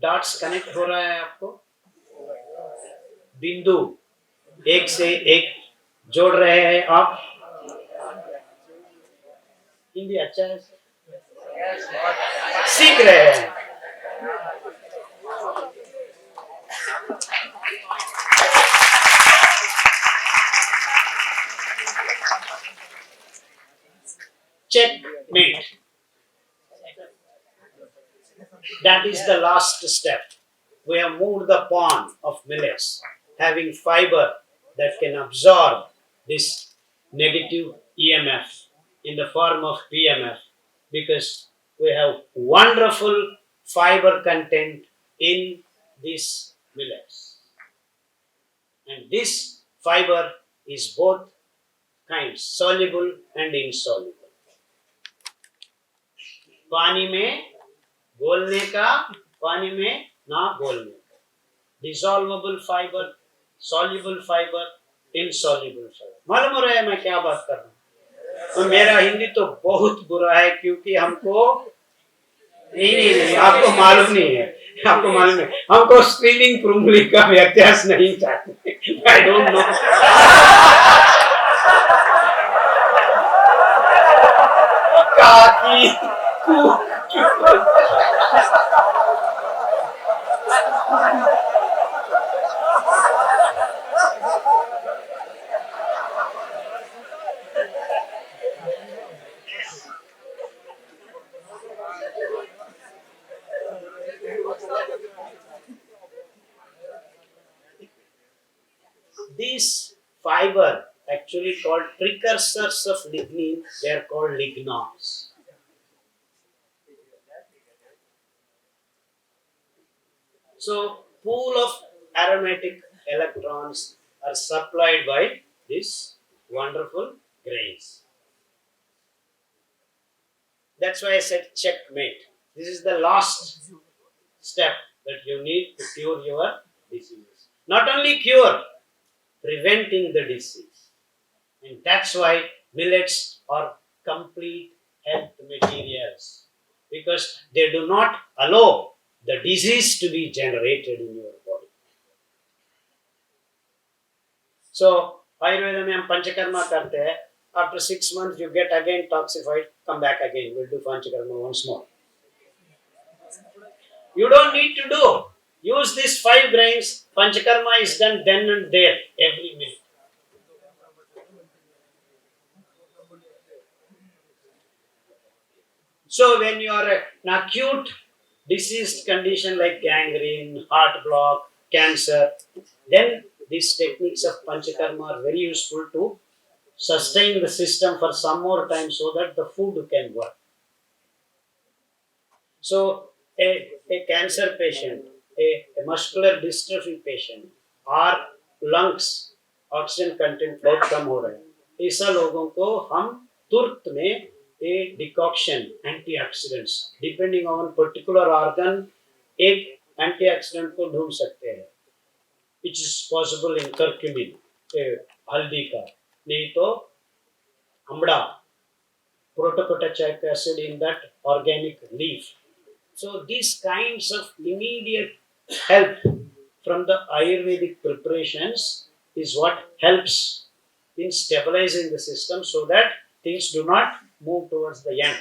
डॉट्स कनेक्ट हो रहा है आपको, बिंदु एक से एक जोड़ रहे हैं आप. हिंदी अच्छा है, सीख रहे हैं. Checkmate. That is the last step. We have moved the pawn of millets, having fiber that can absorb this negative EMF in the form of PMF, because we have wonderful fiber content in these millets. And this fiber is both kinds, soluble and insoluble. पानी में घोलने का, पानी में ना घोलने का. Dissolvable fibre, soluble fibre, insoluble fibre. मालूम हो रहा है मैं क्या बात कर रहा हूँ? तो मेरा हिंदी तो बहुत बुरा है, क्योंकि हमको नहीं, आपको मालूम नहीं है, आपको मालूम है, हमको स्पेलिंग प्रूमली का व्यत्यास नहीं चाहते. I don't know. काकी these fiber actually called precursors of lignin, they are called lignons. So pool of aromatic electrons are supplied by these wonderful grains. That's why I said checkmate. This is the last step that you need to cure your disease. Not only cure, preventing the disease. And that's why millets are complete health materials, because they do not allow the disease to be generated in your body. So, Ayurveda में हम पंचकर्मा करते हैं. After 6 months, you get again toxified. Come back again. We'll do panchakarma once more. You don't need to do. Use these 5 grains. Panchakarma is done then and there, every minute. So when you are an acute diseased condition like gangrene, heart block, cancer, then these techniques of panchakarma are very useful to sustain the system for some more time so that the food can work. So a cancer patient, a muscular dystrophy patient, or lungs oxygen content बहुत कम हो रहा है, ऐसा लोगों को हम तुरंत में a decoction antioxidants depending on particular organ एक antioxidant को ढूंढ सकते हैं, which is possible in curcumin, हल्दी का, नहीं तो amla, protopotassic acid in that organic leaf. So these kinds of immediate help from the Ayurvedic preparations is what helps in stabilizing the system so that things do not move towards the end.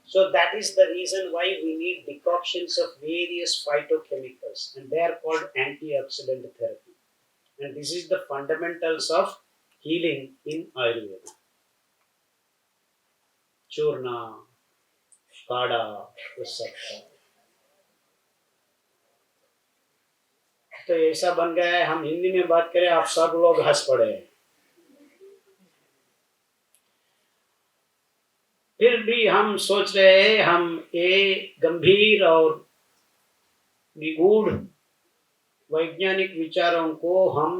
So that is the reason why we need decoctions of various phytochemicals, and they are called antioxidant therapy. And this is the fundamentals of healing in Ayurveda. Churna, काढ़ा, तो ऐसा बन गया है, हम हिंदी में बात करें आप सब लोग हंस पड़े हैं. फिर भी हम सोच रहे हैं हम एक गंभीर और निगूढ़ वैज्ञानिक विचारों को हम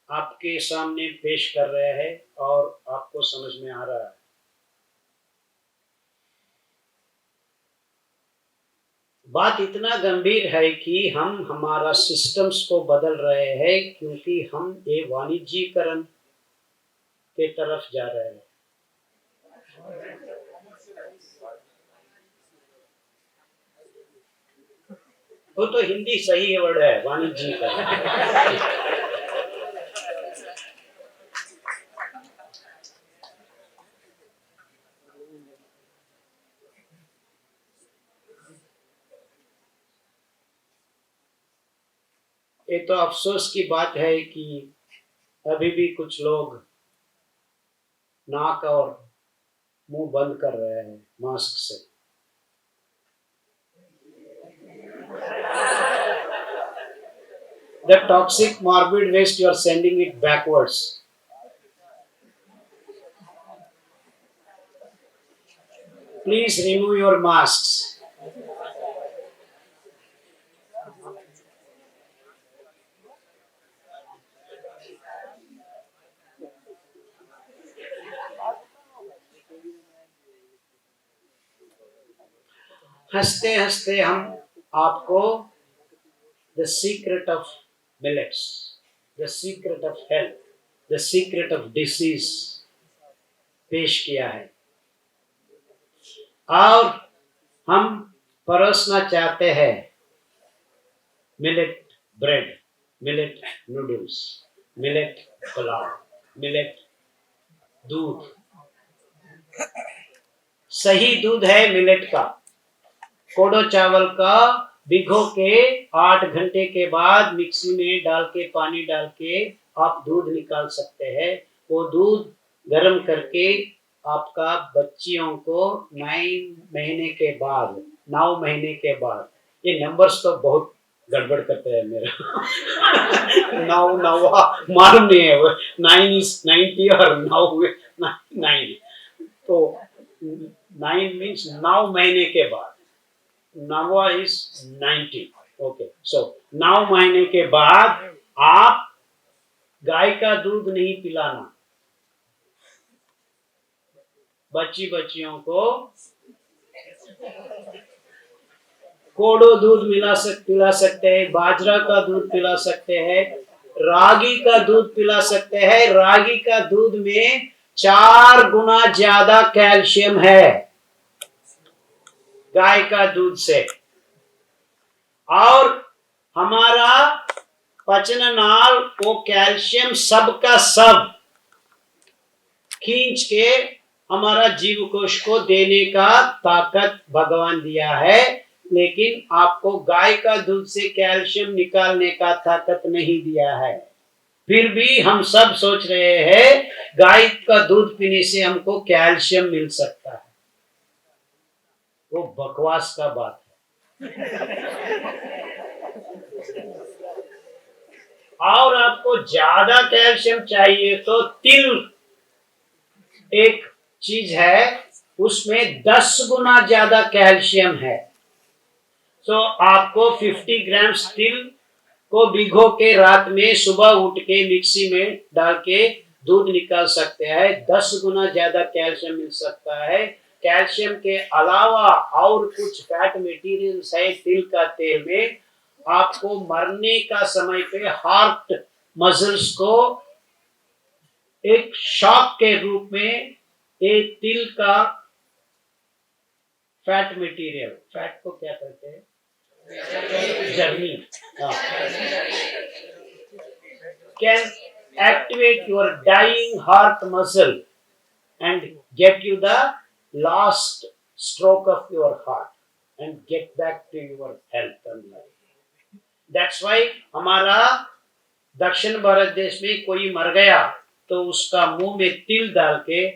आपके सामने पेश कर रहे हैं और आपको समझ में आ रहा है. बात इतना गंभीर है कि हम हमारा सिस्टम्स को बदल रहे हैं, क्योंकि हम ये वाणिज्यीकरण के तरफ जा रहे हैं। वो तो हिंदी सही वर्ड है, वाणिज्य का। ये तो अफसोस की बात है कि अभी भी कुछ लोग नाक और मुंह बंद कर रहे हैं मास्क से। The toxic morbid waste, you are sending it backwards. Please remove your masks. हंसते हंसते हम आपको the secret of millets, the secret of health, the secret of disease पेश किया है, और हम परोसना चाहते हैं millet bread, millet noodles, millet pulao, millet दूध। सही दूध है मिलेट का, कोडो चावल का, भिगो के 8 घंटे के बाद मिक्सी में डाल के, पानी डाल के आप दूध निकाल सकते हैं। वो दूध गर्म करके आपका बच्चियों को 9 महीने के बाद, ये नंबर्स तो बहुत गड़बड़ करते हैं मेरा। नवा मालूम नहीं है, 9 is 90 और 9 तो 9 मीन्स 9 महीने के बाद, नवा इज 90। ओके, सो 9 महीने के बाद आप गाय का दूध नहीं पिलाना, बच्चियों को कोडो दूध पिला सकते हैं, बाजरा का दूध पिला सकते हैं, रागी का दूध पिला सकते हैं। रागी का दूध में 4 गुना ज्यादा कैल्शियम है गाय का दूध से, और हमारा पचन नाल वो कैल्शियम सबका सब खींच के हमारा जीव कोश को देने का ताकत भगवान दिया है, लेकिन आपको गाय का दूध से कैल्शियम निकालने का ताकत नहीं दिया है। फिर भी हम सब सोच रहे हैं गाय का दूध पीने से हमको कैल्शियम मिल सकता है। वो बकवास का बात है। और आपको ज्यादा कैल्शियम चाहिए तो तिल एक चीज है, उसमें 10 गुना ज्यादा कैल्शियम है। तो आपको 50 ग्राम तिल को भिगो के रात में सुबह उठ के मिक्सी में डाल के दूध निकाल सकते हैं, 10 गुना ज्यादा कैल्शियम मिल सकता है। कैल्शियम के अलावा और कुछ फैट मटेरियल्स है तिल का तेल में, आपको मरने का समय पे हार्ट मसल्स को एक शॉक के रूप में एक तिल का फैट मटेरियल, फैट को क्या कहते हैं, journey, can activate your dying heart muscle and get you the last stroke of your heart and get back to your health and life. That's why हमारा दक्षिण भारत देश में कोई मर गया तो उसका मुंह में तिल डाल के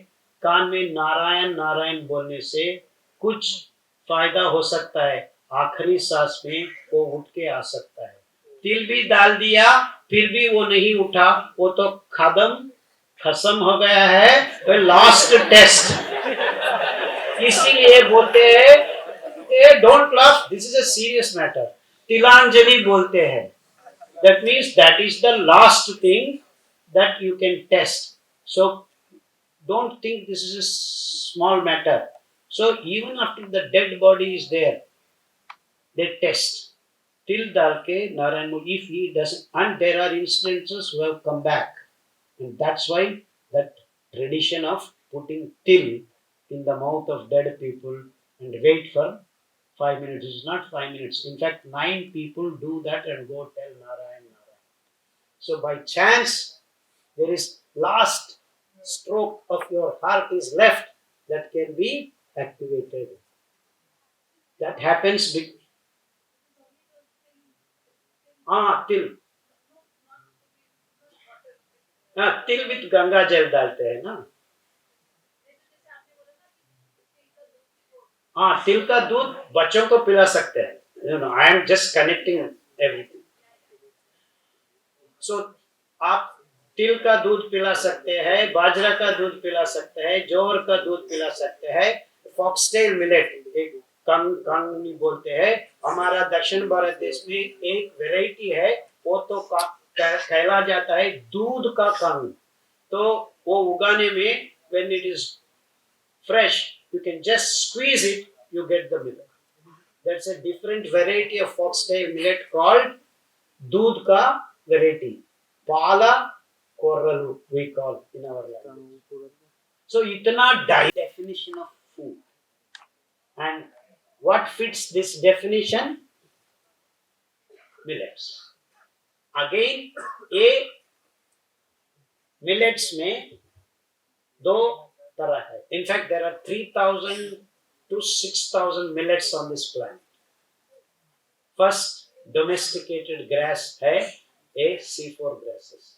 कान में नारायण नारायण बोलने से कुछ फायदा हो सकता है, आखिरी सांस में वो उठ के आ सकता है। तिल भी डाल दिया फिर भी वो नहीं उठा, वो तो खत्म हो गया है, तो लास्ट टेस्ट। इसीलिए बोलते हैं don't laugh, this is a serious matter, तिलांजलि बोलते हैं। That means that is the last thing that you can test. So don't think this is a small matter. So even after the dead body is there, they test till dalke Narayan, if he doesn't, and there are instances who have come back, and that's why that tradition of putting till in the mouth of dead people and wait for 5 minutes. It's not 5 minutes. In fact, 9 people do that and go tell Narayan, Narayan. So by chance, there is last stroke of your heart is left that can be activated. That happens with till. तिल with Ganga जल डालते हैं ना. हाँ, तिल का दूध बच्चों को पिला सकते हैं. I am just connecting everything. So आप तिल का दूध पिला सकते हैं, बाजरा का दूध पिला सकते हैं, जोर का दूध पिला सकते हैं. फॉक्सटेल मिलेट एक कंगनी बोलते हैं. हमारा दक्षिण भारत देश में एक वेराइटी है, वो तो कहला जाता है दूध का कंग. तो वो उगाने में when it is fresh, you can just squeeze it, you get the millet. That's a different variety of foxtail millet called दूध का variety. Pala korralu we call in our language. So itna definition of food. And what fits this definition? Millets. Again, millets में दो तरह है. In fact, there are 3,000 to 6,000 millets on this planet. First domesticated grass है C4 grasses.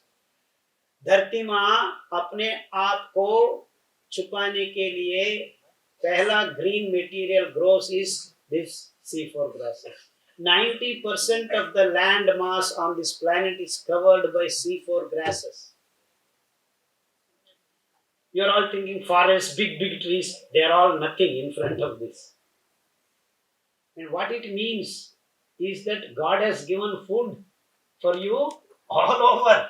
धरती माँ अपने आप को छुपाने के लिए पहला green material grows is this C4 grasses. 90% of the land mass on this planet is covered by C4 grasses. You're all thinking forests, big trees, they're all nothing in front of this. And what it means is that God has given food for you all over.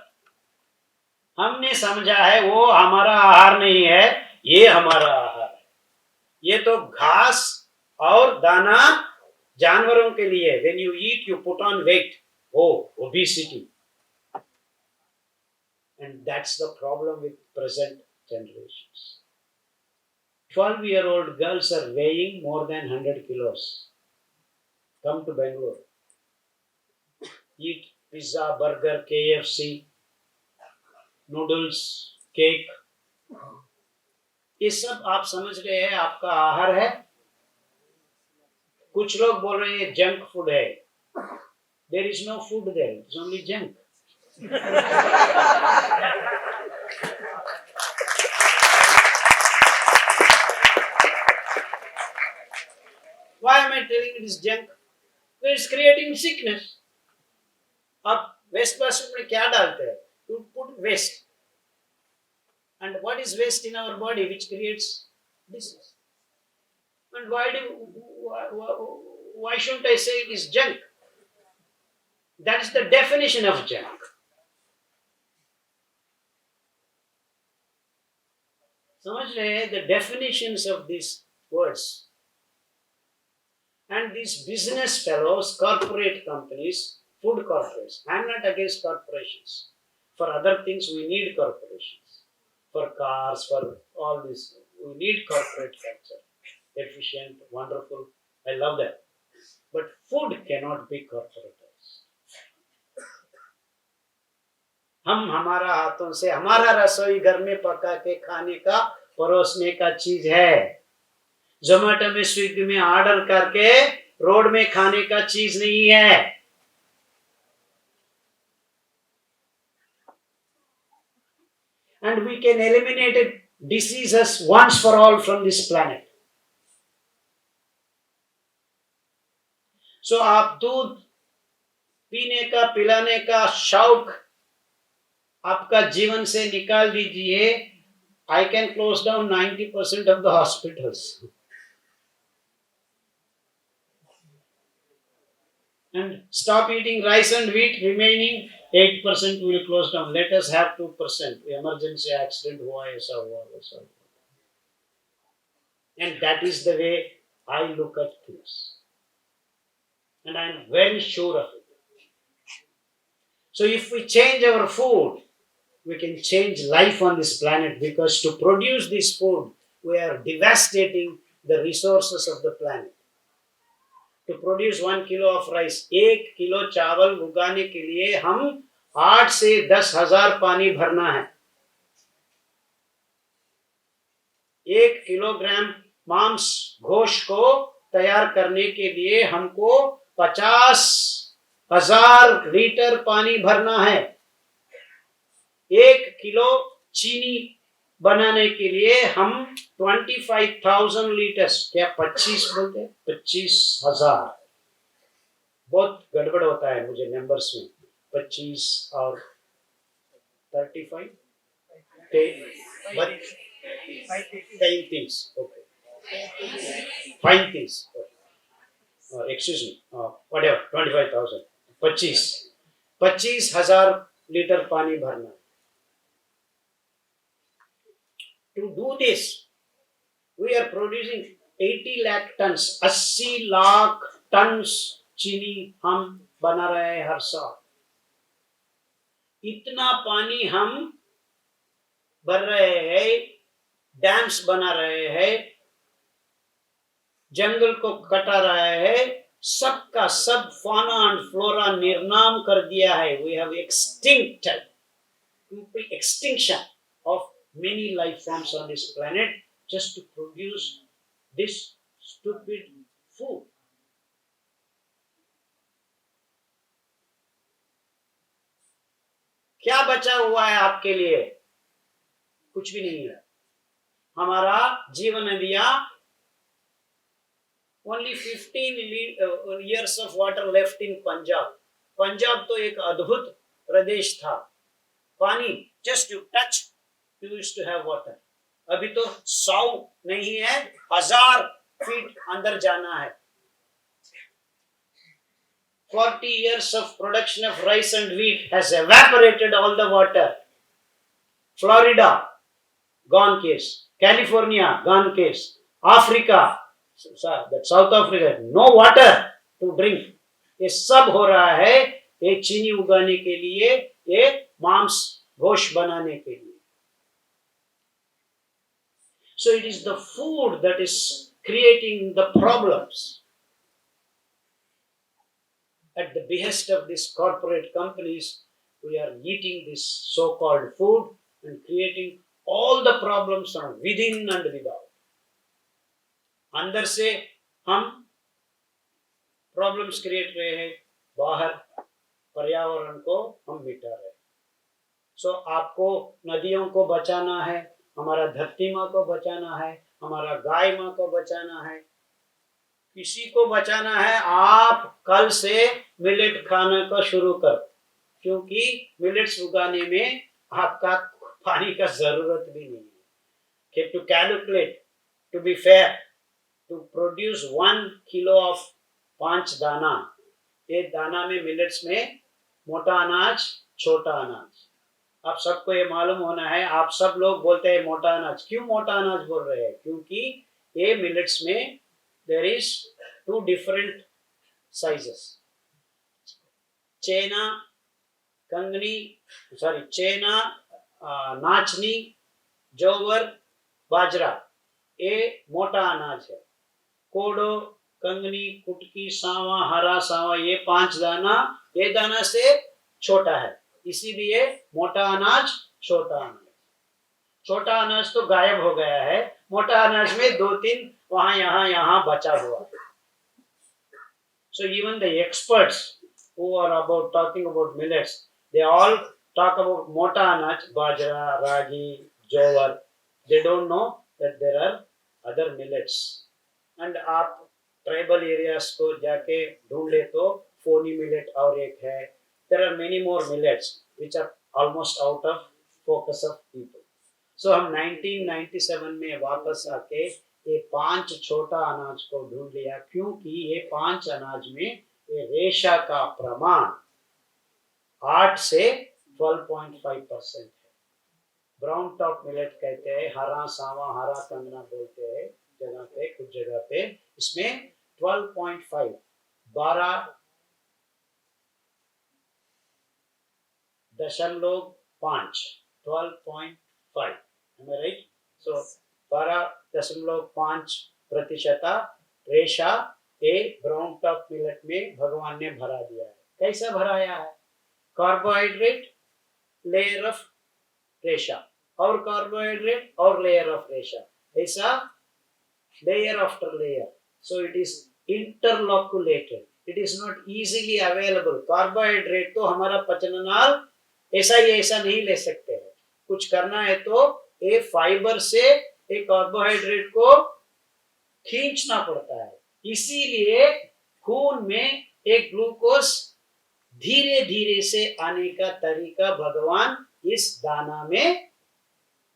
हमने समझा है वो हमारा आहार नहीं है, ये हमारा आहार है. ये तो घास और दाना जानवरों के लिए. When you eat, you put on weight. Oh, obesity. And that's the problem with present generations. 12-year-old girls are weighing more than 100 kilos. Come to Bengaluru. Eat pizza, burger, KFC, noodles, cake. ये सब आप समझ रहे हैं आपका आहार है. कुछ लोग बोल रहे हैं जंक फूड है. There is no food there, it's only junk. Why am I telling it is junk? Because it's creating sickness. आप waste basket में क्या डालते हैं? You put waste. And what is waste in our body which creates disease? And why shouldn't I say it is junk? That is the definition of junk. समझ रहे हैं the definitions of these words. And these business fellows, corporate companies, food corporations. I am not against corporations. For other things, we need corporations. For cars, for all this, we need corporate culture. Efficient, wonderful. I love that. But food cannot be corporatized. हम हमारा हाथों से हमारा रसोई घर में पका के खाने का परोसने का चीज है. जोमेटो में स्विगी में ऑर्डर करके रोड में खाने का चीज नहीं है. And we can eliminate diseases once for all from this planet. So आप दूध पीने का पिलाने का शौक आपका जीवन से निकाल दीजिए. I can close down 90% of the hospitals. And stop eating rice and wheat, remaining 8% will close down. Let us have 2%. Emergency accident हुआ ऐसा हुआ. And that is the way I look at things. And I am very sure of it. So if we change our food, we can change life on this planet, because to produce this food, we are devastating the resources of the planet. To produce 1 kilo of rice, 1 kilo चावल उगाने के लिए हम 8 से 10,000 पानी भरना है. 1 kilogram मांस घोष को तैयार करने के लिए हमको 50,000 लीटर पानी भरना है. 1 किलो चीनी बनाने के लिए हम 25,000 लीटर्स, क्या 25 बोलते हैं, 25,000. बहुत गड़बड़ होता है मुझे नंबर्स में. 25 और 35 10 things. Okay. 5 things. Excuse me. Whatever. 25,000. 25,000 litre पानी भरना. To do this, we are producing 80 lakh tons. 80 lakh tons चीनी हम बना रहे हैं हर साल. इतना पानी हम भर रहे हैं, डैम्स बना रहे हैं, जंगल को कटा रहे हैं, सबका सब फाना एंड फ्लोरा निर्नाम कर दिया है. We have extincted, complete extinction of many life forms on this planet just to produce this stupid food. क्या बचा हुआ है आपके लिए? कुछ भी नहीं है. हमारा जीवन नदियां, only 15 years of water left in Punjab. Punjab तो एक अद्भुत प्रदेश था. पानी just you touch, you used to have water. अभी तो 100 नहीं है, 1000 फीट अंदर जाना है. 40 years of production of rice and wheat has evaporated all the water. Florida, gone case. California, gone case. Africa, South Africa, no water to drink. ये सब हो रहा है ये चीनी उगाने के लिए, ये मांस घोष बनाने के लिए. So it is the food that is creating the problems. At the behest of these corporate companies, we are eating this so-called food and creating all the problems from within and without. अंदर से हम problems create रहे हैं, बाहर पर्यावरण को हम मिटा रहे हैं. सो आपको नदियों को बचाना है, हमारा धरती माँ को बचाना है, हमारा गाय माँ को बचाना है, किसी को बचाना है. आप कल से मिलेट खाना का शुरू कर, क्योंकि मिलेट्स उगाने में आपका पानी का जरूरत भी नहीं है. To calculate, to be fair, to produce 1 kilo of 5 दाना, ये दाना में मिलेट्स में मोटा अनाज, छोटा अनाज. आप सबको ये मालूम होना है. आप सब लोग बोलते हैं मोटा अनाज. क्यों मोटा अनाज बोल रहे हैं? क्योंकि ये मिलेट्स में there is 2 different sizes. चेना कंगनी, चेना, नाचनी, जोवर, बाजरा, ये मोटा अनाज है. कोडो, कंगनी, कुटकी, सावा, हरा सावा, ये 5 दाना, ये दाना से छोटा है, इसीलिए मोटा अनाज, छोटा अनाज. छोटा अनाज तो गायब हो गया है, मोटा अनाज में 2-3 वहां यहाँ बचा हुआ है. So even the experts who are talking about millets, they all talk about mota anaj, bajra, ragi, jowar. They don't know that there are other millets. And आप ट्राइबल एरियाज को जाके ढूंढ ले तो फोनी मिलेट और एक है. There are many more millets which are almost out of focus of people. So हम 1997 में वापस आके ये 5 छोटा अनाज को ढूंढ लिया, क्योंकि ये 5 अनाज में ये रेशा का प्रमाण 8 से 12.5% है. ब्राउन टॉप मिलेट कहते हैं, हरा सावा, हरा कंगना बोलते हैं जगह पे, कुछ जगह पे. इसमें 12.5, 12.5 12.5. Am I right? So 12.5% रेशा ए ब्राउन टॉप मिलेट में भगवान ने भरा दिया है। कैसा भराया है? कार्बोहाइड्रेट, लेयर ऑफ रेशा, और कार्बोहाइड्रेट और लेयर ऑफ रेशा, ऐसा layer after layer. So it is interloculated. It is not easily available. Carbohydrate तो हमारा पचननाल ऐसा ही ऐसा नहीं ले सकते हैं। कुछ करना है तो ये फाइबर से एक कार्बोहाइड्रेट को खींचना पड़ता है। इसीलिए खून में एक ग्लूकोज धीरे धीरे से आने का तरीका भगवान इस दाना में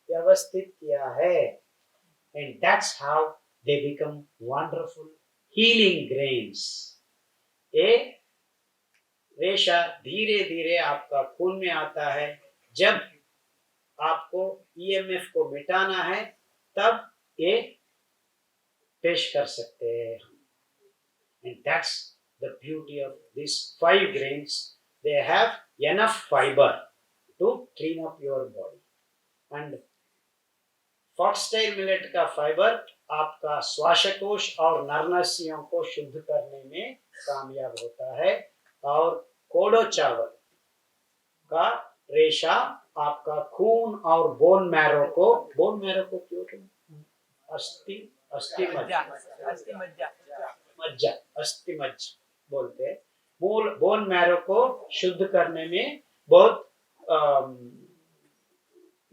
व्यवस्थित किया है। And that's how they become wonderful healing grains. ये रेशा धीरे धीरे आपका खून में आता है। जब आपको ईएमएफ को मिटाना है तब ये पेश कर सकते हैं। And that's the beauty of these 5 grains. They have enough fiber to clean up your body. And foxtail millet का फाइबर आपका श्वासकोश और नरनसियों को शुद्ध करने में कामयाब होता है, और कोडो चावल का रेशा आपका खून और बोन मैरो को क्यों अस्थि मज्जा बोलते हैं, बोन मैरो को शुद्ध करने में बहुत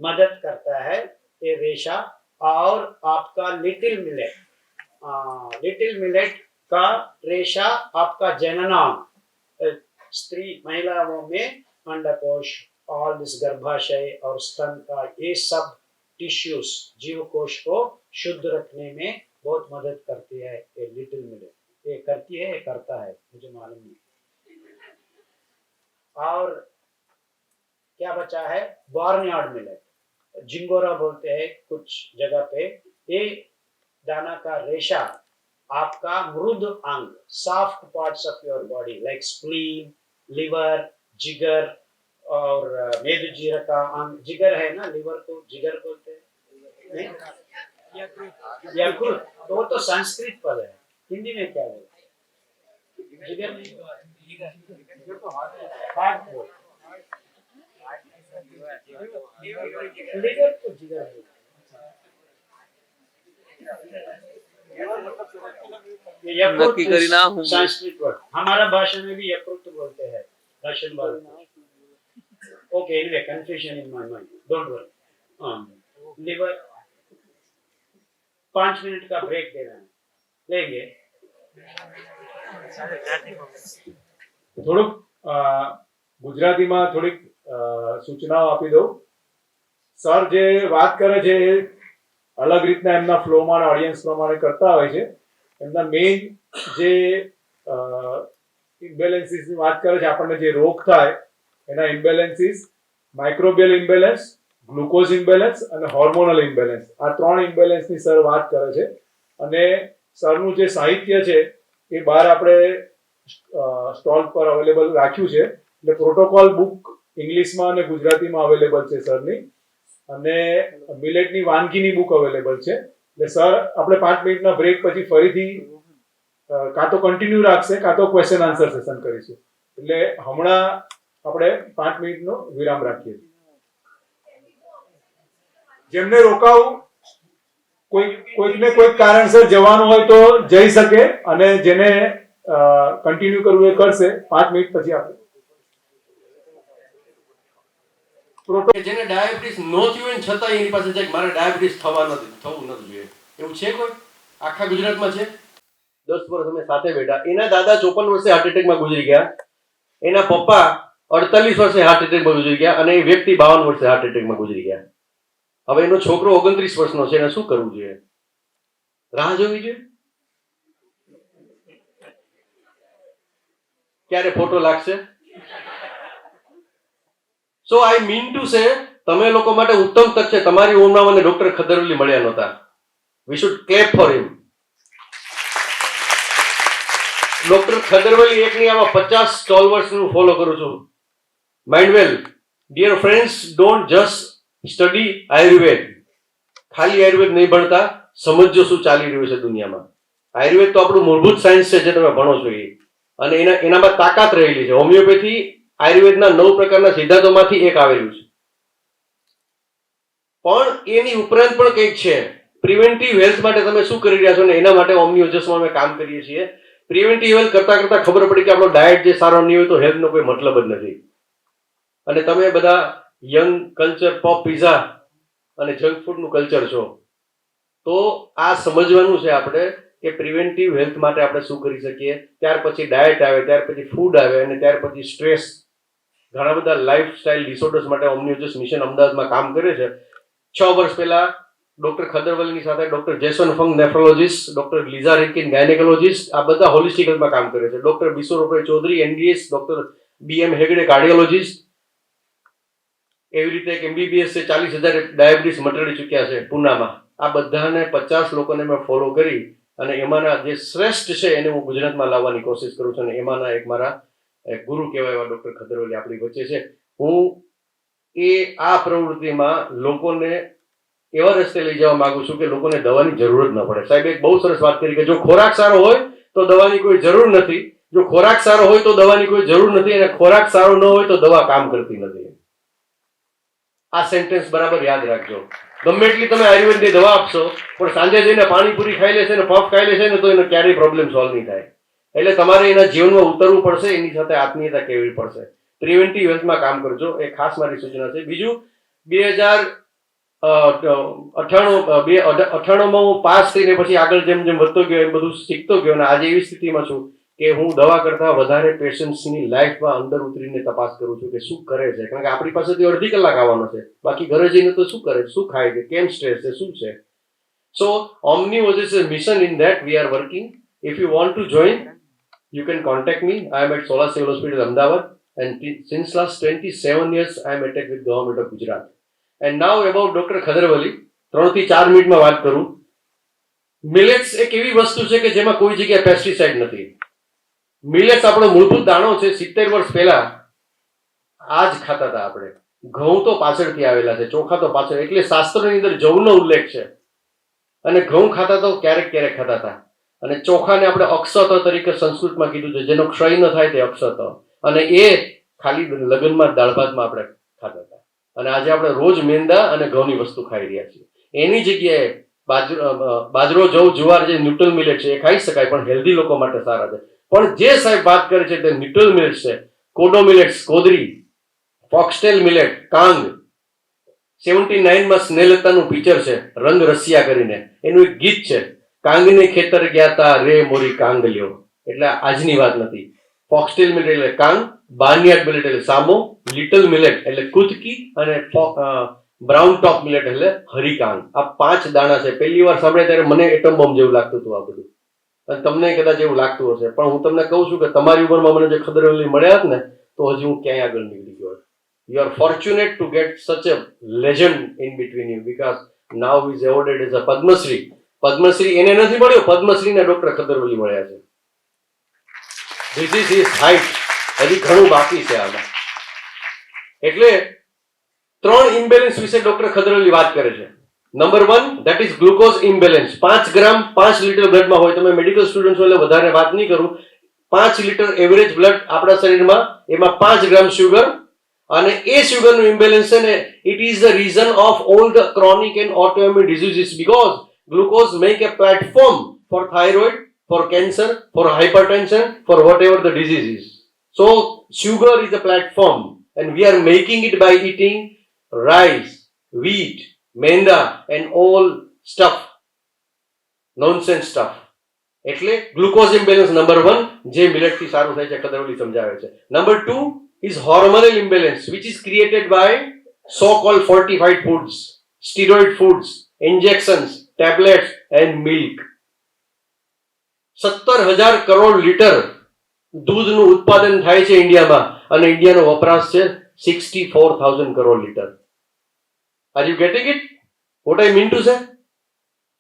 मदद करता है ये रेशा। और आपका लिटिल मिलेट का रेशा आपका जननांग, स्त्री महिलाओं में अंडकोश, ऑल दिस गर्भाशय और स्तन का ये सब टिश्यूज जीवकोश को शुद्ध रखने में बहुत मदद करती है ये लिटिल मिलेट। ये करती है, ये करता है, मुझे मालूम नहीं। और क्या बचा है? बार्नयार्ड मिलेट, जिंगोरा बोलते हैं कुछ जगह पे। ये दाना का रेशा आपका मृद अंग, soft parts of your body like spleen, liver, जिगर और मेदुजीरा का अंग। जिगर है ना, लिवर को जिगर बोलते हैं, यकृत। तो वो तो संस्कृत पद है, हिंदी में क्या बोलते हैं? जिगर नहीं, हार्ट बोलते हैं। लिवर को जिगर संस्कृत वर्ड, हमारा भाषा में भी यकृत बोलते हैं, Russian word. Okay, anyway confusion in my mind, don't worry. Liver 5 minute का ब्रेक देना है, लेंगे। થોડુંક ગુજરાતીમાં થોડીક સૂચનાઓ આપી દઉં। સર જે વાત કરે છે એ અલગ રીતના એમના ફ્લોમાં ઓડિયન્સ પ્રમાણે કરતા હોય છે। એમના મેઇન જે ઇમ્બેલેન્સીસની વાત કરે છે, આપણને જે રોગ થાય એના ઇમ્બેલેન્સીસ માઇક્રોબિયલ ઇમ્બેલેન્સ, ગ્લુકોઝ ઇમ્બેલેન્સ અને હોર્મોનલ ઇમ્બેલેન્સ, આ 3 ઇમ્બેલેન્સની સર વાત કરે છે। અને સરનું જે સાહિત્ય છે એ બહાર આપણે સ્ટોલ પર અવેલેબલ રાખ્યું છે। એટલે પ્રોટોકોલ બુક ઇંગ્લિશમાં અને ગુજરાતીમાં અવેલેબલ છે સરની, અને મિલેટની વાનગીની બુક અવેલેબલ છે। એટલે સર આપણે 5 મિનિટના બ્રેક પછી ફરીથી કાં તો કન્ટિન્યુ રાખશે કાં તો ક્વેશ્ચન આન્સર સેશન કરીશું। એટલે હમણાં આપણે 5 મિનિટનો વિરામ રાખીએ। જેમને રોકાવું, કોઈકને કોઈક કારણસર જવાનું હોય તો જઈ શકે, અને જેને કન્ટિન્યુ કરવું એ કરશે। 5 મિનિટ પછી આપણે જેને ડાયાબિટીસ નો થયું હોય છતાં એની પાસે જાય મારે ડાયાબિટીસ થવું નથી જોઈએ, એવું છે કોઈ? આખા ગુજરાતમાં છે। 10 વર્ષ અમે સાથે બેઠા, એના દાદા 54 વર્ષે હાર્ટ એટેકમાં ગુજરી ગયા, એના પપ્પા 48 વર્ષે હાર્ટ એટેકમાં ગુજરી ગયા, અને એ વ્યક્તિ 52 વર્ષે હાર્ટ એટેકમાં ગુજરી ગયા। હવે એનો છોકરો 29 વર્ષનો છે, એને શું કરવું જોઈએ? રાહ જોવી જોઈએ? ક્યારે ફોટો લાગશે? So I mean to say, તમે લોકો માટે ઉત્તમ તક છે, તમારી ઉંમરમાં મને ડોક્ટર ખદર વલી મળ્યા નહોતા. We should clap for him. Doctor Khader Vali એકની આવા 50 સ્ટોલવર્સ નું ફોલો કરું છું. Mind well, dear friends, don't just study Ayurveda. ખાલી આયુર્વેદ નહીં ભણતા, સમજો શું ચાલી રહ્યું છે દુનિયામાં. આયુર્વેદ તો આપણું મૂળભૂત સાયન્સ છે જે તમે ભણો છો એ, અને એનામાં તાકાત રહેલી છે. હોમિયોપેથી આયુર્વેદના 9 પ્રકારના સિદ્ધાંતોમાંથી એક આવેલું છે. પણ એની ઉપરાંત પણ કંઈક છે. પ્રિવેન્ટિવ હેલ્થ માટે તમે શું કરી રહ્યા છો ને એના માટે ઓમ્નિયોજસમાં અમે કામ કરીએ છીએ. પ્રિવેન્ટિવ હેલ્થ કરતા કરતા ખબર પડી કે આપણો ડાયટ જે સારો નહીં હોય તો હેલ્થનો કોઈ મતલબ જ નથી. અને તમે બધા યંગ કલ્ચર પોપ પિઝા અને જંક ફૂડનું કલ્ચર છો, તો આ સમજવાનું છે આપણે કે પ્રિવેન્ટિવ હેલ્થ માટે આપણે શું કરી શકીએ. ત્યાર પછી ડાયટ આવે, ત્યાર પછી ફૂડ આવે, અને ત્યાર પછી સ્ટ્રેસ. ઘણા બધા લાઇફસ્ટાઇલ ડિસઓર્ડર્સ માટે ઓમ્નિયોજસ મિશન અમદાવાદમાં કામ કરે છે. 6 વર્ષ પહેલા ડોક્ટર ખદર વલીની સાથે doctor Jason Fung nephrologist, doctor Lisa Rankin gynaecologist, આ બધા હોલિસ્ટિક હેલ્થમાં કામ કરે છે. Doctor Biswaroop Chowdhury NDS, doctor BM Hegde cardiologist. એવી રીતે એક એમબીબીએસ છે, 40,000 ડાયાબિટીસ મટાડી ચૂક્યા છે પુનામાં. આ બધાને 50 લોકોને મેં ફોલો કરી અને એમાંના જે શ્રેષ્ઠ છે એને હું ગુજરાતમાં લાવવાની કોશિશ કરું છું. અને એમાંના એક મારા ગુરુ કહેવાય એવા ડોક્ટર ખદર વલી આપણી વચ્ચે છે. હું આ પ્રવૃત્તિમાં લોકોને એવા રસ્તે લઈ જવા માંગુ છું કે લોકોને દવાની જરૂર જ ન પડે. સાહેબ એક બહુ સરસ વાત કરી કે જો ખોરાક સારો હોય તો દવાની કોઈ જરૂર નથી, જો ખોરાક સારો હોય તો દવાની કોઈ જરૂર નથી, અને ખોરાક સારો ન હોય તો દવા કામ કરતી નથી. આ સેન્ટેન્સ બરાબર યાદ રાખજો. ગમે એટલી તમે આયુર્વેદની દવા આપશો પણ સાંજે જઈને પાણીપુરી ખાઈ લેશે ને પફ ખાઈ લેશે ને તો એનો ક્યારેય પ્રોબ્લેમ સોલ્વ નહીં થાય. એટલે તમારે એના જીવનમાં ઉતરવું પડશે, એની સાથે આત્મીયતા કેળવી પડશે. પ્રિવેન્ટિવ હેલ્થમાં કામ કરજો, એ ખાસ મારી સૂચના છે. બીજું, 2098માં હું પાસ થઈને પછી આગળ જેમ જેમ વધતો ગયો એમ બધું શીખતો ગયો, અને આજે એવી સ્થિતિમાં છું કે હું દવા કરતા વધારે પેશન્ટ્સની લાઈફમાં અંદર ઉતરીને તપાસ કરું છું કે શું કરે છે. કારણ કે આપણી પાસેથી અડધી કલાક આવવાનો છે, બાકી ઘરે જઈને તો શું કરે છે, શું ખાય છે, કેમ સ્ટ્રેસ છે, શું છે. સો Omnivoz is a mission in that we are working. If you want to join, you can contact me. I am at Solar Civil Hospital, Ahmedabad, and since last 27 years I am attached with government of Gujarat. And now about Dr. Khadar Vali, 3 થી 4 મિનિટમાં વાત કરું. Millets એક એવી વસ્તુ છે કે જેમાં કોઈ જગ્યાએ પેસ્ટિસાઇડ નથી. મિલેટ્સ આપણો મૂળભૂત દાણો છે. 70 વર્ષ પહેલા આ જ ખાતા હતા આપણે. ઘઉં તો પાછળથી આવેલા છે, ચોખા તો પાછળ. એટલે શાસ્ત્રોની અંદર જવનો ઉલ્લેખ છે, અને ઘઉં ખાતા તો ક્યારેક ક્યારેક ખાતા હતા. અને ચોખાને આપણે અક્ષત તરીકે સંસ્કૃતમાં કીધું છે, જેનો ક્ષય ન થાય તે અક્ષત. અને એ ખાલી લગ્નમાં દાળ ભાતમાં આપણે ખાતા હતા. અને આજે આપણે રોજ મેંદા અને ઘઉંની વસ્તુ ખાઈ રહ્યા છીએ. એની જગ્યાએ બાજરો, જવ, જુવાર જે ન્યુટ્રલ મિલેટ છે એ ખાઈ શકાય, પણ હેલ્ધી લોકો માટે સારા છે. પણ જે સાહેબ વાત કરે છે તે ન્યુટ્રલ મિલેટ છે. કોડો મિલેટ્સ, કોદરી, ફોક્સટેલ મિલેટ, કાંગ. 79માં સ્નેહલતાનું પિક્ચર છે રંગ રસિયા કરીને, એનું એક ગીત છે, કાંગને ખેતર ગયા તા રે મોરી કાંગલ્યો. એટલે આજની વાત નથી. ફોક્સટેલ મિલેટ એટલે કાંગ, બાર્નિયાર્ડ મિલેટ એટલે સામો, લિટલ મિલેટ એટલે કુતકી, અને બ્રાઉન ટોપ મિલેટ એટલે હરિકાંગ. આ 5 દાણા છે. પહેલી વાર સાંભળ્યા ત્યારે મને એટમ બોમ્બ જેવું લાગતું હતું આ બધું, અને તમને કદાચ એવું લાગતું હશે. પણ હું તમને કહું છું કે તમારી ઉંમરમાં મને જે ખદર વલી મળ્યા હોત ને તો હજી હું ક્યાંય આગળ નીકળી ગયો. You are fortunate to get such a legend in between you, because now he is awarded as a Padmashree. Padmashree એને નથી મળ્યો, પદ્મશ્રી ને ડોક્ટર ખદર વલી મળ્યા છે. This is his height. હજી ઘણું બાકી છે આમાં. એટલે 3 ઇમ્બેલેન્સ વિશે ડોક્ટર ખદર વલી વાત કરે છે. Number 1, that is glucose imbalance. 5 gram 5 litre બ્લડમાં હોય. તમે મેડિકલ સ્ટુડન્ટ છો એટલે વધારે વાત નહીં કરું. 5 લીટર એવરેજ બ્લડ આપણા શરીરમાં, એમાં 5 ગ્રામ શુગર, અને એ શુગરનું ઇમ્બેલેન્સ છે ને, it is the reason of all the chronic and autoimmune diseases, because glucose make a platform for thyroid, for cancer, for hypertension, for whatever the disease is. So sugar is a platform, and we are making it by eating rice, wheat, menda and all stuff, nonsense stuff. એટલે glucose imbalance number 1 જે millet થી સારું થાય છે, ખદર વલી સમજાવે છે. Number 2 is hormonal imbalance, which is created by so-called fortified foods, steroid foods, injections, tablets and milk. 17,000 crore litre દૂધનું ઉત્પાદન થાય છે ઇન્ડિયામાં, અને ઇન્ડિયાનો વપરાશ છે 64,000 crore litre. Are you getting it? What I mean to say?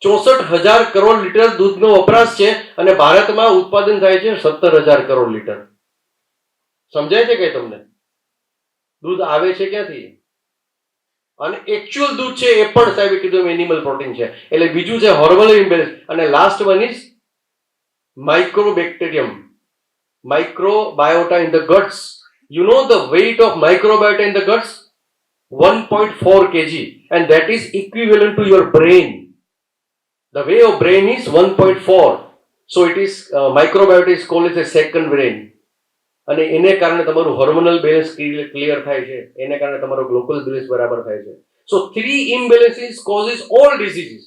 64,000 crore litre દૂધનો વપરાશ છે, અને ભારતમાં ઉત્પાદન થાય છે 17,000 કરોડ લીટર. સમજાય છે કે તમને? દૂધ આવે છે ક્યાંથી? અને એકચ્યુઅલ દૂધ છે એ પણ સાહેબે કીધું એનિમલ પ્રોટીન છે. એટલે બીજું છે હોર્મોનલ ઇમ્બેલેન્સ, અને last one is microbacterium, microbiota in the guts. You know the weight of microbiota in the guts? 1.4 kg, and that is equivalent to your brain. The weight of brain is 1.4. So it is microbiota is called as a second brain. અને એને કારણે તમારું hormonal balance clear થાય છે, એને કારણે તમારો glucose balance બરાબર થાય છે. સો 3 imbalances causes all diseases.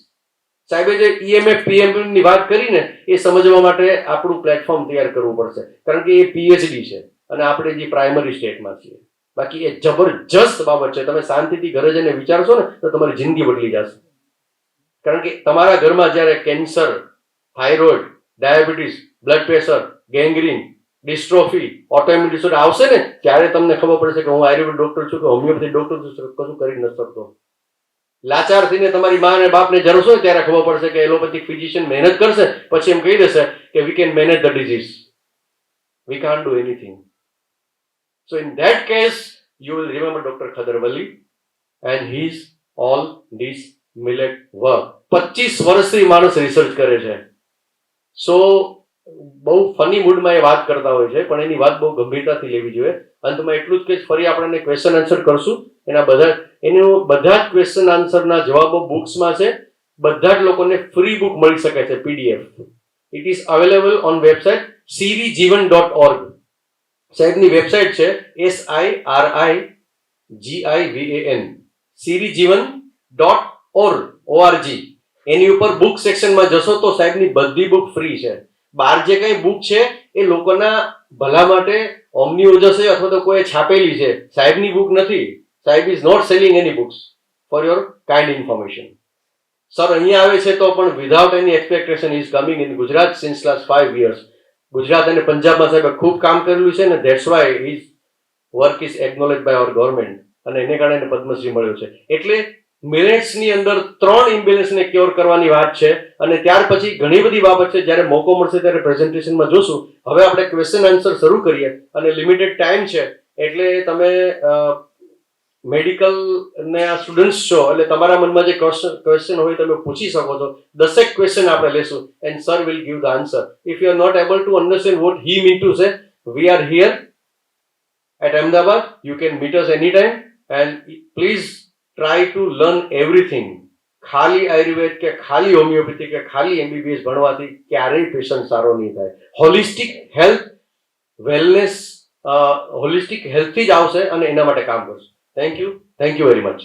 સાહેબે જે EMF PMF ની વાત કરીને એ સમજવા માટે આપણું પ્લેટફોર્મ તૈયાર કરવું પડશે, કારણ કે એ PhD છે અને આપણે જે પ્રાઇમરી સ્ટેટમાં છીએ. બાકી એ જબરજસ્ત બાબત છે. તમે શાંતિથી ઘરે જઈને વિચારશો ને તો તમારી જિંદગી બદલી જશે. કારણ કે તમારા ઘરમાં જ્યારે cancer, thyroid, diabetes, blood pressure, gangrene, dystrophy, autoimmune disorder આવશે ને ત્યારે તમને ખબર પડશે કે હું આયુર્વેદ ડોક્ટર છું કે હોમિયોપેથી ડોક્ટર છું, કશું કરી નથી શકતો. લાચાર થઈને તમારી મા અને બાપને જરશો ને ત્યારે ખબર પડશે કે એલોપેથિક ફિઝિશિયન મહેનત કરશે, પછી એમ કહી દેશે કે we can manage the disease, we can't do anything. So in that case you will remember Dr. Khadar Vali and his all this millet work. 25 વર્ષથી માણસ રિસર્ચ કરે છે. સો બહુ ફની મૂડમાં એ વાત કરતા હોય છે, પણ એની વાત બહુ ગંભીરતાથી લેવી જોઈએ. અંતમાં એટલું જ કે ફરી આપણે ક્વેશ્ચન આન્સર કરશું. એનું બધા જ ક્વેશ્ચન આન્સરના જવાબો બુક્સમાં છે. બધા જ લોકોને ફ્રી બુક મળી શકે છે, PDF. It is available on website sirijivan.org. સાહેબની વેબસાઇટ છે SIRIGIVAN, sirijivan.org. એની ઉપર બુક સેક્શનમાં જશો તો સાહેબની બધી બુક ફ્રી છે. બહાર જે કઈ બુક છે એ લોકોના ભલા માટે ઓમનીઓજસ છે અથવા તો કોઈ છાપેલી છે, સાહેબની બુક નથી. સાહેબ is not selling any books, for your kind information. Sir અહીંયા આવે છે તો પણ without any expectation is coming in Gujarat since last 5 years. Gujarat અને પંજાબમાં સાહેબ ખૂબ કામ કરેલું છે ને that's why his work is acknowledge by our government, અને એને કારણે એને પદ્મશ્રી મળ્યો છે. એટલે મિલેટ્સની અંદર 3 ઇમ્બેલેન્સને ક્યોર કરવાની વાત છે, અને ત્યાર પછી ઘણી બધી બાબત છે. જ્યારે મોકો મળશે ત્યારે પ્રેઝન્ટેશનમાં જોશું. હવે આપણે ક્વેશ્ચન આન્સર શરૂ કરીએ, અને લિમિટેડ ટાઈમ છે એટલે તમે મેડિકલ ને આ સ્ટુડન્ટ્સ છો એટલે તમારા મનમાં જે ક્વેશ્ચન હોય તમે પૂછી શકો છો. 10 ક્વેશ્ચન આપણે લેશું and sir will give the answer. If you are not able to understand what he mean to say, we are here at Ahmedabad. You can meet us anytime and please try to learn everything. ખાલી આયુર્વેદ કે ખાલી homeopathy કે ખાલી MBBS ભણવાથી ક્યારેય patient સારો નહીં થાય. Holistic health, wellness, holistic હેલ્થથી જ આવશે અને એના માટે કામ કરશે. Thank you very much.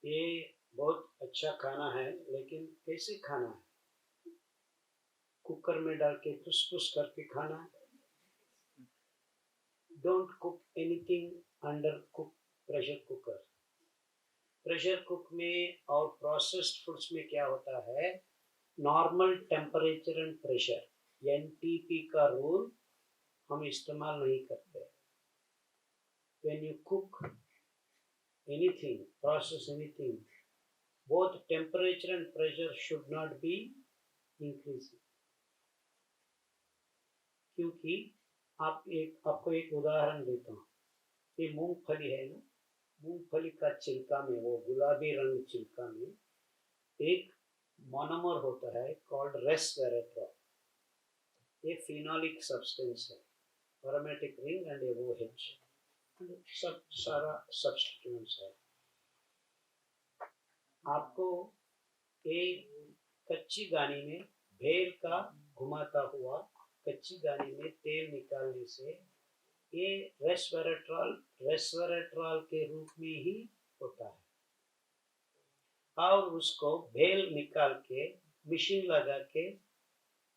ये बहुत अच्छा खाना है, लेकिन कैसे खाना है? कुकर में डाल के फुस फुस करके खाना है. Don't cook anything under cook pressure cooker. Pressure cook में और प्रोसेस्ड फूड्स में क्या होता है, normal temperature and pressure NTP का रूल हम इस्तेमाल नहीं करते. When you cook anything, process anything, both temperature and pressure should not be increasing. क्योंकि आपको एक उदाहरण देता हूँ. ये मूंगफली है ना, मूंगफली का छिलका में, वो गुलाबी रंग छिलका में एक मोनोमर होता है कॉल्ड रेस्वेरेट्रॉल. ये फिनोलिक सब्सटेंस है, एरोमेटिक रिंग एंड OH, सब सारा सब्सटेंस है. आपको एक कच्ची गानी में भेल का घुमाता हुआ कच्ची गानी में तेल निकालने से ये रेस्वेरेट्रॉल के रूप में ही होता है. और उसको भेल निकाल के मशीन लगा के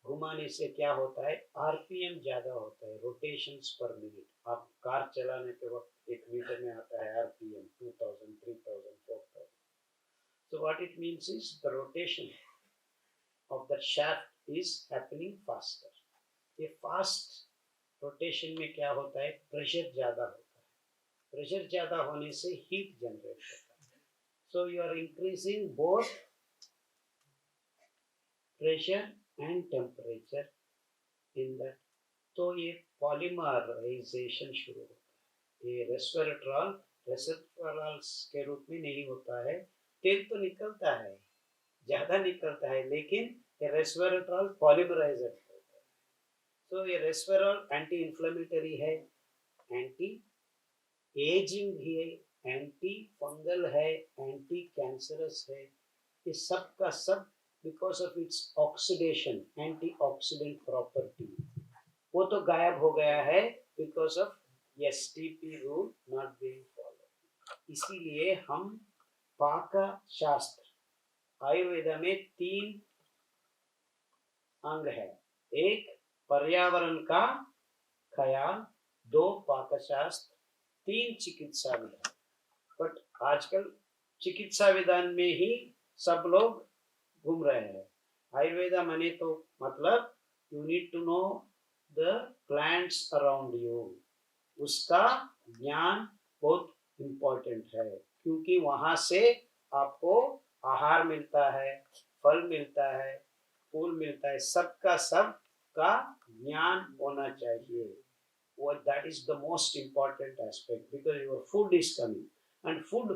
घुमाने से क्या होता है, RPM ज्यादा होता है, रोटेशंस पर मिनट. आप कार चलाने के वक्त 1 मीटर में आता है RPM 2000, 3000, 4000. So what it means is the rotation of of the shaft is happening faster. ये फास्ट रोटेशन में क्या होता है, प्रेशर ज़्यादा होता है, प्रेशर ज़्यादा होने से हीट जनरेट होता है. So you are increasing both pressure and temperature in that. तो ये पॉलीमराइजेशन शुरू होता है. ये रेस्वेराट्रॉल के रूप में नहीं होता है. तेल तो निकलता है, ज़्यादा निकलता है, लेकिन ये रेस्वेराट्रॉल पॉलीमराइज होता है. तो ये रेस्वेराट्रॉल एंटी इन्फ्लेमेटरी है, एंटी एजिंग भी है, एंटी फंगल है, एंटी कैंसरस है. ये सब का सब because of its oxidation, antioxidant property, वो तो गायब हो गया है because of STP rule not being follow. इसीलिए हम पाक शास्त्र आयुर्वेदा में 3 अंग है. एक पर्यावरण का ख्याल, 2 पाकशास्त्र, 3 चिकित्सा विधान. बट आजकल चिकित्सा विधान में ही सब लोग घूम रहे हैं. आयुर्वेदा माने तो मतलब you need to know the plants around you. उसका ज्ञान बहुत इम्पोर्टेंट है, क्योंकि वहां से आपको आहार मिलता है, फल मिलता है, फूल मिलता है. सबका सब का ज्ञान होना चाहिए. What that is the most important aspect, because your food is coming and food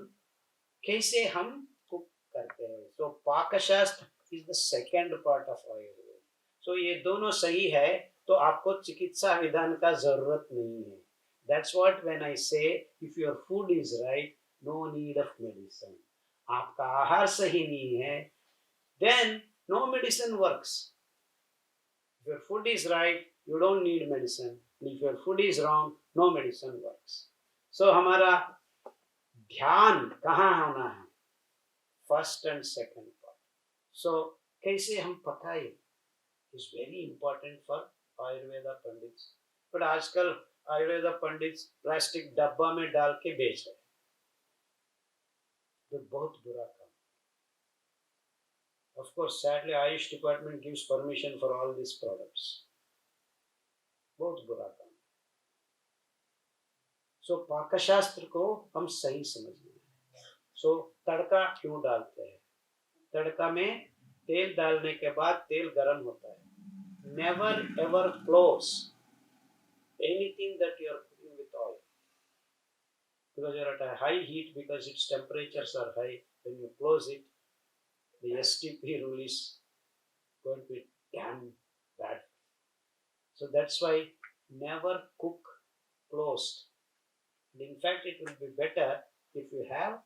कैसे हम कुक करते हैं. So पाकशास्त्र is the second part of Ayurveda. So ये दोनों सही है तो आपको चिकित्सा विधान का जरूरत नहीं है. That's what when I say if your food is right, no need of medicine. आपका आहार सही नहीं है, then no medicine works. If your food is right, you don't need medicine. If your food is wrong, no medicine works. So हमारा ध्यान कहाँ होना है, फर्स्ट एंड सेकंड पार्ट. सो कैसे हम पकाए is very important for Ayurveda pandits. But आजकल Ayurveda pandits plastic डब्बा में डाल के बेच रहे हैं, तो बहुत बुरा काम. Of course, sadly, Ayush department gives permission for all these products. बहुत बुरा काम. सो पाकशास्त्र को हम सही समझना है. सो तड़का क्यों डालते हैं? तड़का में तेल डालने के बाद तेल गर्म होता है. Never ever close anything that you are cooking with oil, because you are at a high heat, because its temperatures are high. When you close it, the STP rule is going to be damn bad. So that's why never cook closed. In fact, it will be better if you have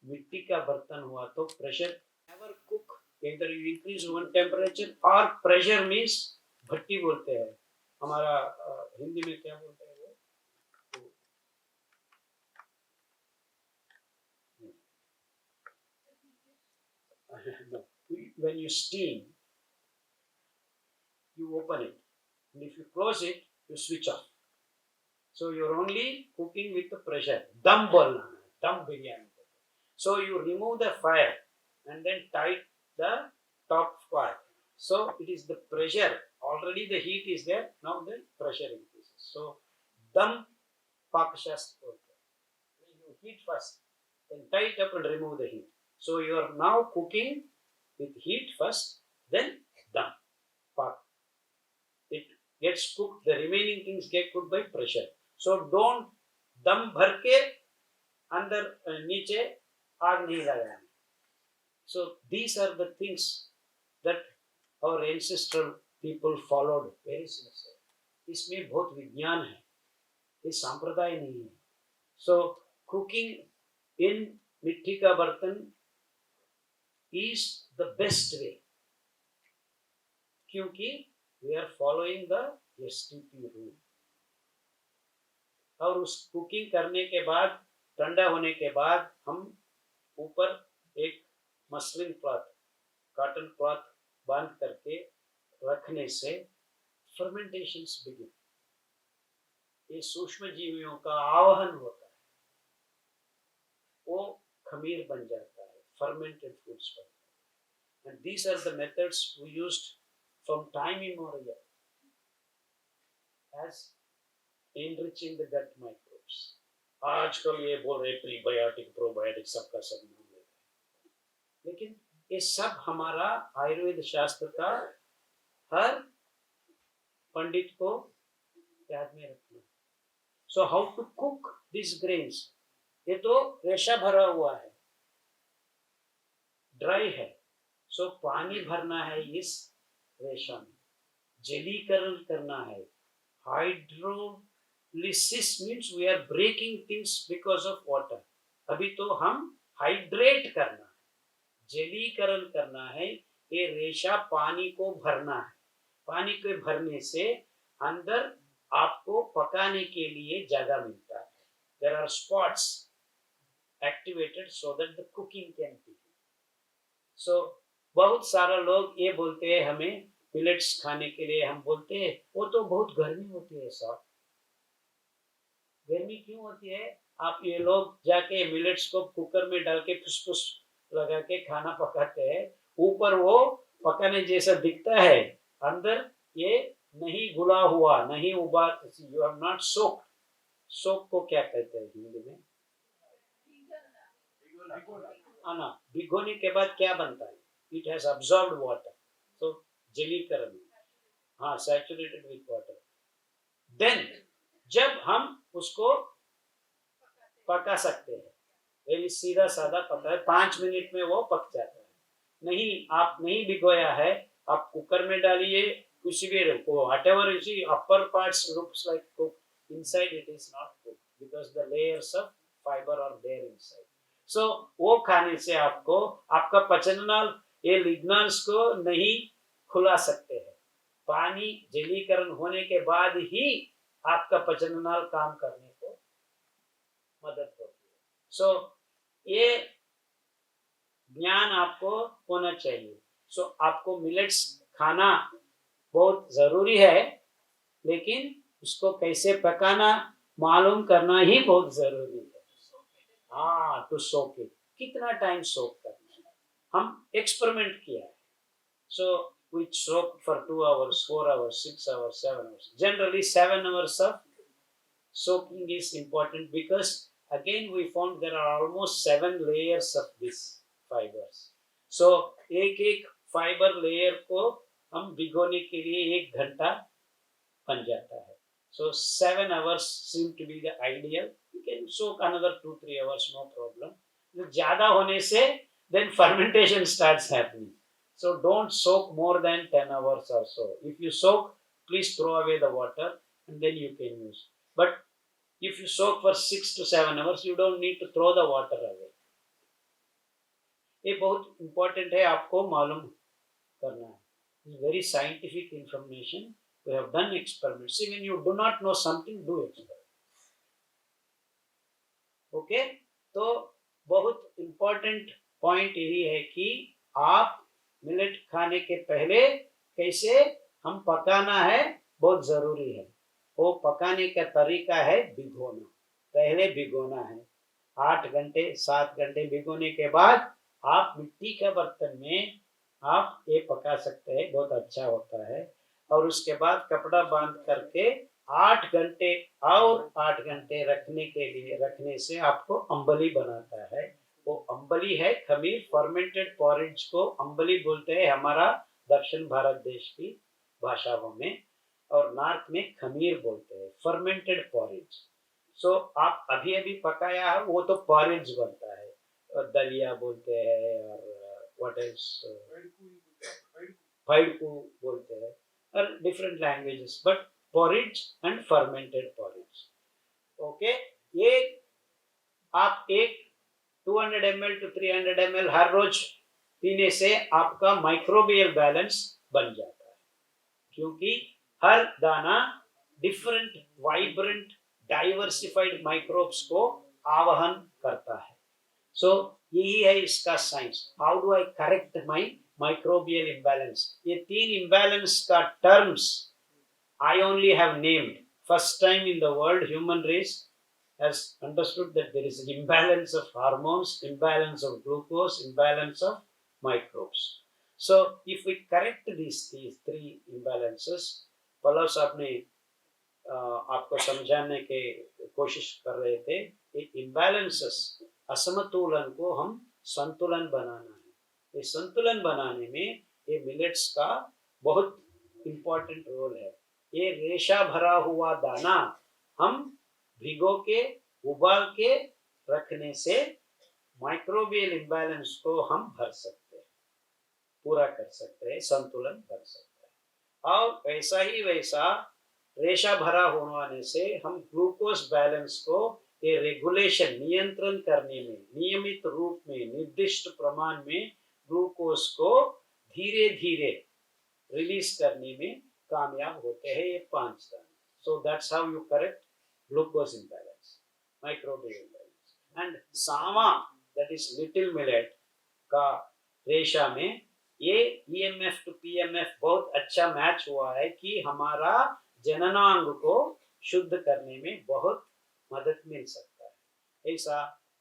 मिट्टी का बर्तन हुआ तो pressure. Never cook, either you increase one temperature or pressure means भट्टी बोलते हैं. हमारा हिंदी में क्या बोलते हैं वो? No. When you steam, you open it, and if you close it, you switch off. So you're only cooking with the pressure. Dum bolna, dum biryani. So you remove the fire and then tight the top part. So it is the pressure. Already the heat is there. Now the pressure increases. So dum pakashastra. When you heat first, then tie it up and remove the heat. So you are now cooking with heat first, then dum pak. It gets cooked. The remaining things get cooked by pressure. So don't dum भर के अंदर नीचे आग नहीं लगाना. So these are the things that our ancestral people followed very sincerely. इसमें बहुत विज्ञान है, ये सांप्रदाय नहीं है. So cooking in मिट्टी का बर्तन is the best way, क्योंकि we are following the STP rule. और उस कुकिंग करने के बाद, ठंडा होने के बाद, हम ऊपर एक मसलिन क्लॉथ, कॉटन क्लॉथ बांध करके रखने से फर्मेंटेशंस बिगिन. ये सूक्ष्म जीवियों का आवाहन होता है, वो खमीर बन जाता है, फर्मेंटेड फूड्स बनता है. And these are the methods we used from time immemorial as enriching the gut microbes. आजकल ये बोल रहे प्रीबायोटिक प्रोबायोटिक सबका सब नाम ले रहे हैं, लेकिन ये सब हमारा आयुर्वेद शास्त्र का हर पंडित को याद में रखना. So how to cook this grains. ये तो रेशा भरा हुआ है, ड्राई है. सो पानी भरना है इस रेशा में, जलीकरण करना है. Hydrolysis means we are breaking things because of water. अभी तो हम हाइड्रेट करना है, जलीकरण करना है. ये रेशा पानी को भरना है. पानी के भरने से अंदर आपको पकाने के लिए जगह मिलता है. There are spots activated so that the cooking can be. So बहुत सारा लोग ये बोलते हैं हमें मिलेट्स खाने के लिए. हम बोलते हैं वो तो बहुत गर्मी होती है सर. गर्मी क्यों होती है? आप ये लोग जाके मिलेट्स को कुकर में डाल के फुसफुस लगा के खाना पकाते हैं. ऊपर वो पकाने जैसा दिखता है, अंदर ये नहीं घुला हुआ, नहीं उबाल. You have not soaked. Soak को क्या कहते हैं हिंदी में? आना. भिगोने के बाद क्या बनता है? It has absorbed water. So जलीकरण. हाँ, सैचुरेटेड विथ वाटर. देन जब हम उसको पका सकते हैं, वेरी सीधा साधा पका है, 5 मिनट में वो पक जाता है. नहीं, आप नहीं भिगोया है, आप कुकर में डालिए, कुछ भी रखो, whatever you see, upper parts looks like cooked, inside it is not cooked because the layers of fiber are there inside. So वो खाने से आपको आपका पचननाल ये लिग्नाल्स को नहीं खुला सकते हैं. पानी जलीकरण होने के बाद ही आपका पचननाल काम करने को मदद होती है. सो ये ज्ञान आपको होना चाहिए. सो आपको मिलेट्स खाना बहुत जरूरी है, लेकिन उसको कैसे पकाना मालूम करना ही बहुत जरूरी है. हाँ, टू सोक इट. कितना टाइम सोक करना है हम एक्सपेरिमेंट किया है. सो we soak for 2 hours, 4 hours, 6 hours, 7 hours. Generally 7 hours of soaking is important because again we found there are almost 7 layers of these fibers. So एक फाइबर लेयर को हम भिगोने के लिए 1 घंटा बन जाता है. So 7 hours seem to be the ideal. You can soak another 2-3 hours, no problem. ज़्यादा होने से then fermentation starts happening. So don't soak more than 10 hours or so. If you soak, please throw away the water and then you can use. But if you soak for 6 to 7 hours, you don't need to throw the water away. ये बहुत important है, आपको मालूम करना है. It's very scientific information. We have done experiments. See, when you do not know something, do experiment. Okay? तो बहुत important point यही है कि आप मिलेट खाने के पहले कैसे हम पकाना है बहुत जरूरी है. वो पकाने का तरीका है भिगोना. पहले भिगोना है 8 घंटे 7 घंटे. भिगोने के बाद आप मिट्टी के बर्तन में आप ये पका सकते हैं, बहुत अच्छा होता है. और उसके बाद कपड़ा बांध करके 8 घंटे और 8 घंटे रखने से आपको अंबली बनाता है. वो अंबली है खमीर. फर्मेंटेड पॉरेज को अंबली बोलते हैं हमारा दक्षिण भारत देश की भाषाओं में, और नॉर्थ में खमीर बोलते हैं. Fermented porridge. सो आप अभी पकाया है वो तो पॉरेज बनता है, और दलिया बोलते हैं, और व्हाट एल्स फैडकू बोलते हैं, और different languages. But porridge and fermented porridge. Okay, ये आप 200 ml to 300 ml हर रोज पीने से आपका माइक्रोबियल बैलेंस बन जाता है, क्योंकि हर दाना डिफरेंट वाइब्रेंट डाइवर्सिफाइड माइक्रोब्स को आवाहन करता है. सो यही है इसका science. How do I correct my microbial imbalance? ये 3 इम्बैलेंस का terms I only have named. First time in the world human race has understood that there is an imbalance of hormones, imbalance of glucose, imbalance of microbes. So if we correct these three imbalances, Pallav साहब ने आपको समझाने के कोशिश कर रहे थे, ये imbalances असमतोलन को हम संतुलन बनाना है। ये संतुलन बनाने में ये मिलेट्स का बहुत इम्पोर्टेंट रोल है। ये रेशा भरा हुआ दाना हम भिगो के उबाल के रखने से माइक्रोबियल इम्बैलेंस को हम भर सकते हैं, पूरा कर सकते हैं, संतुलन भर सकते हैं। और वैसा रेशा भरा होने से हम ग्लूकोज बैलेंस को ये रेगुलेशन नियंत्रण करने में, नियमित रूप में, निर्दिष्ट प्रमाण में ग्लूकोज को धीरे धीरे रिलीज करने में कामयाब होते हैं ये 5 दाने। So that's how you correct glucose imbalance, microbial imbalance. And Sama, that is little millet का रेशा में ये ईएमएफ टू पीएमएफ बहुत अच्छा मैच हुआ है कि हमारा जननांग को शुद्ध करने में बहुत मदद मिल सकता है। ऐसा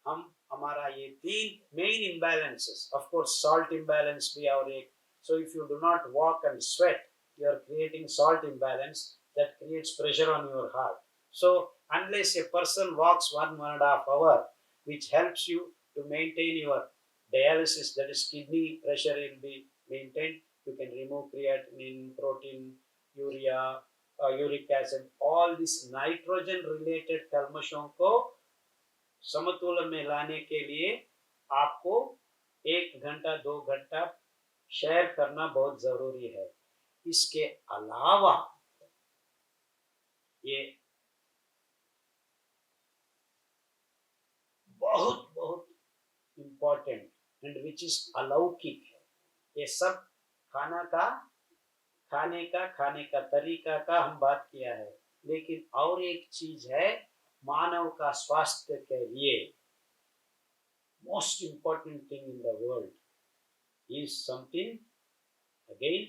हम हमारा ये 3 main imbalances, of course salt imbalance भी और एक, so if you do not walk and sweat, you are creating salt imbalance that creates pressure on your heart. So unless a person walks 1.5 hour, which helps you to maintain your dialysis, that is kidney pressure will be maintained, you can remove creatinine, protein, urea, uric acid, all this nitrogen related कल्मशों को समतुलन में लाने के लिए आपको 1 घंटा 2 घंटा share करना बहुत जरूरी है। इसके अलावा ये बहुत बहुत इम्पोर्टेंट एंड विच इज अलौकिक है। ये सब खाने का तरीका का हम बात किया है, लेकिन और एक चीज है मानव का स्वास्थ्य के लिए most important thing in the world is something, again,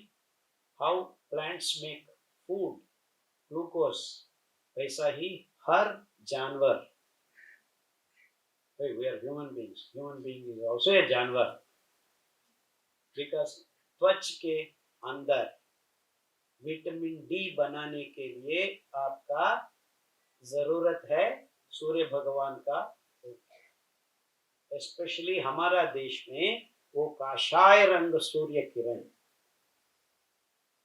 how plants make food, glucose, वैसा ही हर जानवर, we are human being is also a जानवर, because त्वच के अंदर विटामिन डी बनाने के लिए आपका जरूरत है सूर्य भगवान का, स्पेशली हमारा देश में वो काशाय रंग सूर्य किरण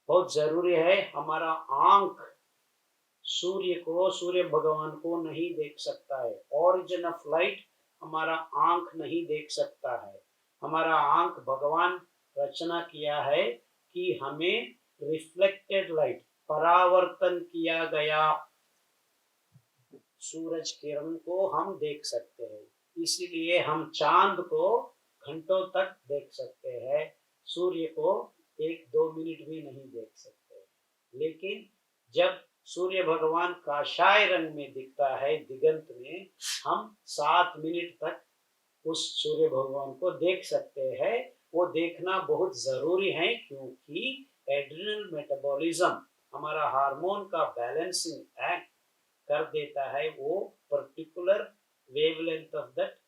बहुत जरूरी है। हमारा आंख सूर्य भगवान को नहीं देख सकता है, ओरिजिन ऑफ लाइट हमारा आंख नहीं देख सकता है। हमारा आंख भगवान रचना किया है कि हमें रिफ्लेक्टेड लाइट, परावर्तन किया गया सूरज किरण को हम देख सकते हैं, इसीलिए हम चांद को घंटों तक देख सकते हैं, सूर्य को 1-2 मिनट भी नहीं देख सकते। लेकिन जब सूर्य भगवान काशाय रंग में दिखता है दिगंत में, हम 7 मिनट तक उस सूर्य भगवान को देख सकते हैं। वो देखना बहुत जरूरी है क्योंकि एड्रिनल मेटाबॉलिज्म, हमारा हार्मोन का बैलेंसिंग एक्ट कर देता है वो particular wavelength of that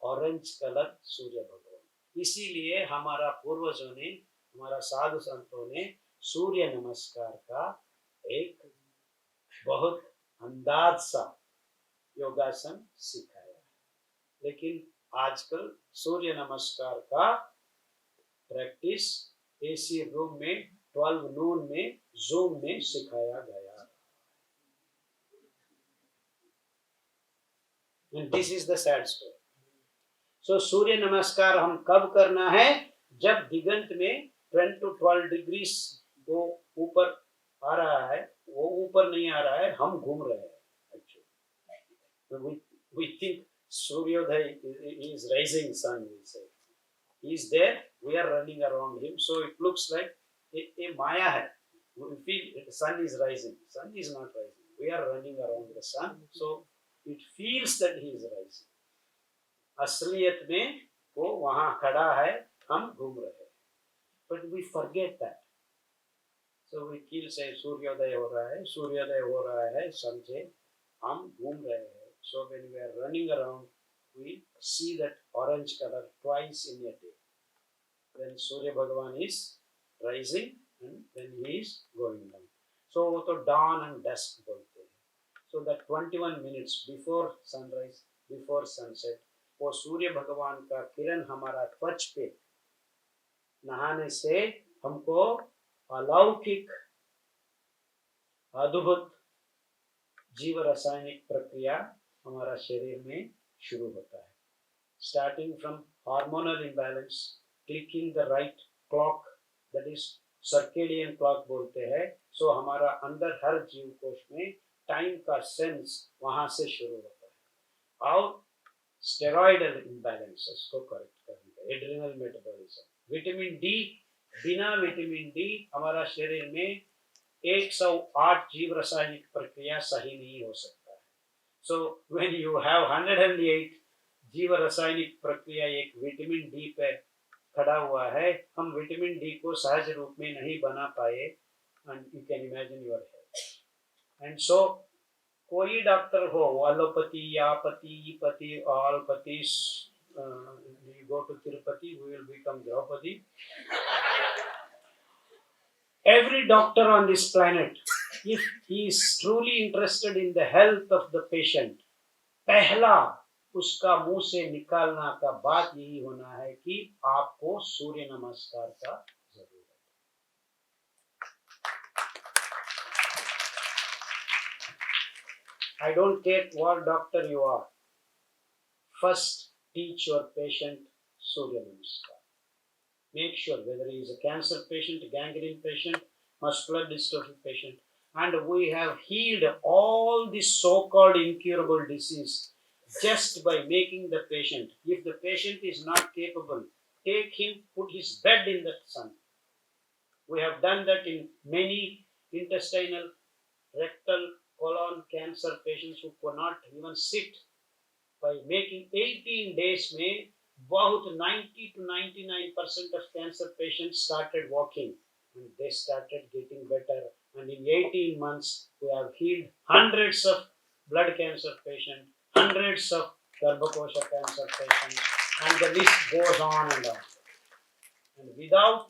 orange colour Surya Bhagwan. इसीलिए हमारा पूर्वजों ने, हमारा साधु संतों ने सूर्य नमस्कार का एक बहुत अंदाज सा योगासन सिखाया, लेकिन आजकल सूर्य नमस्कार का प्रैक्टिस एसी रूम में 12 नून में जूम में सिखाया गया। And this is the sad story. So सूर्य नमस्कार हम कब करना है? जब दिगंत में 10 to 12 डिग्री वो ऊपर आ रहा है, वो ऊपर नहीं आ रहा है, हम घूम रहे हैं। Actually, we think Suryodaya is rising sun. We say he is there. We are running around him, so it looks like a maya hai. We feel the sun is rising. Sun is not rising. We are running around the sun, so it feels that he is rising. असलियत में वो वहां खड़ा है, हम घूम रहे हैं, but we forget that. So we kill say सूर्योदय हो रहा है, समझे हम घूम रहे हैं. So when we are running around, we see that orange color twice in a day. when Surya Bhagavan is rising and when he is going down. So वो तो dawn and dusk बोलते हैं. So that 21 minutes before sunrise, before sunset, वो सूर्य भगवान का किरण हमारा त्वच पे नहाने से हमको अलौकिक अद्भुत जीव रासायनिक प्रक्रिया हमारा शरीर में शुरू होता है. Starting from hormonal imbalance, clicking the right clock, that is circadian clock बोलते हैं. So हमारा अंदर हर जीव कोश में टाइम का सेंस वहां से शुरू होता है. और स्टेरॉइडल इम्बैलेंस उसको करेक्ट करने का, एड्रिनल मेटाबॉलिज्म, विटामिन डी, बिना विटामिन डी हमारा शरीर में 108 जीव रासायनिक प्रक्रिया सही नहीं हो सकता है. सो व्हेन यू हैव 108 जीव रासायनिक प्रक्रिया एक विटामिन डी पे खड़ा हुआ है, हम विटामिन डी को सहज रूप में नहीं बना पाए, and you can imagine your health. And so कोई डॉक्टर हो, एलोपैथी, यापति, पति, all पतिस, you go to Tirupati, we will become Draupadi. Every doctor on this planet, if he is truly interested in the health of the patient, पहला उसका मुंह से निकालना का बात यही होना है कि आपको सूर्य नमस्कार का जरूरत है. I don't care what doctor you are. First, teach your patient Surya Namaskar. Make sure whether he is a cancer patient, gangrene patient, muscular dystrophy patient, and we have healed all this so-called incurable disease just by making the patient. If the patient is not capable, take him, put his bed in the sun. We have done that in many intestinal, rectal, colon cancer patients who could not even sit. By making 18 days में बहुत 90 to 99% of cancer patients started walking and they started getting better. And in 18 months, we have healed hundreds of blood cancer patients, hundreds of garbhakosha cancer patients, and the list goes on and on. And without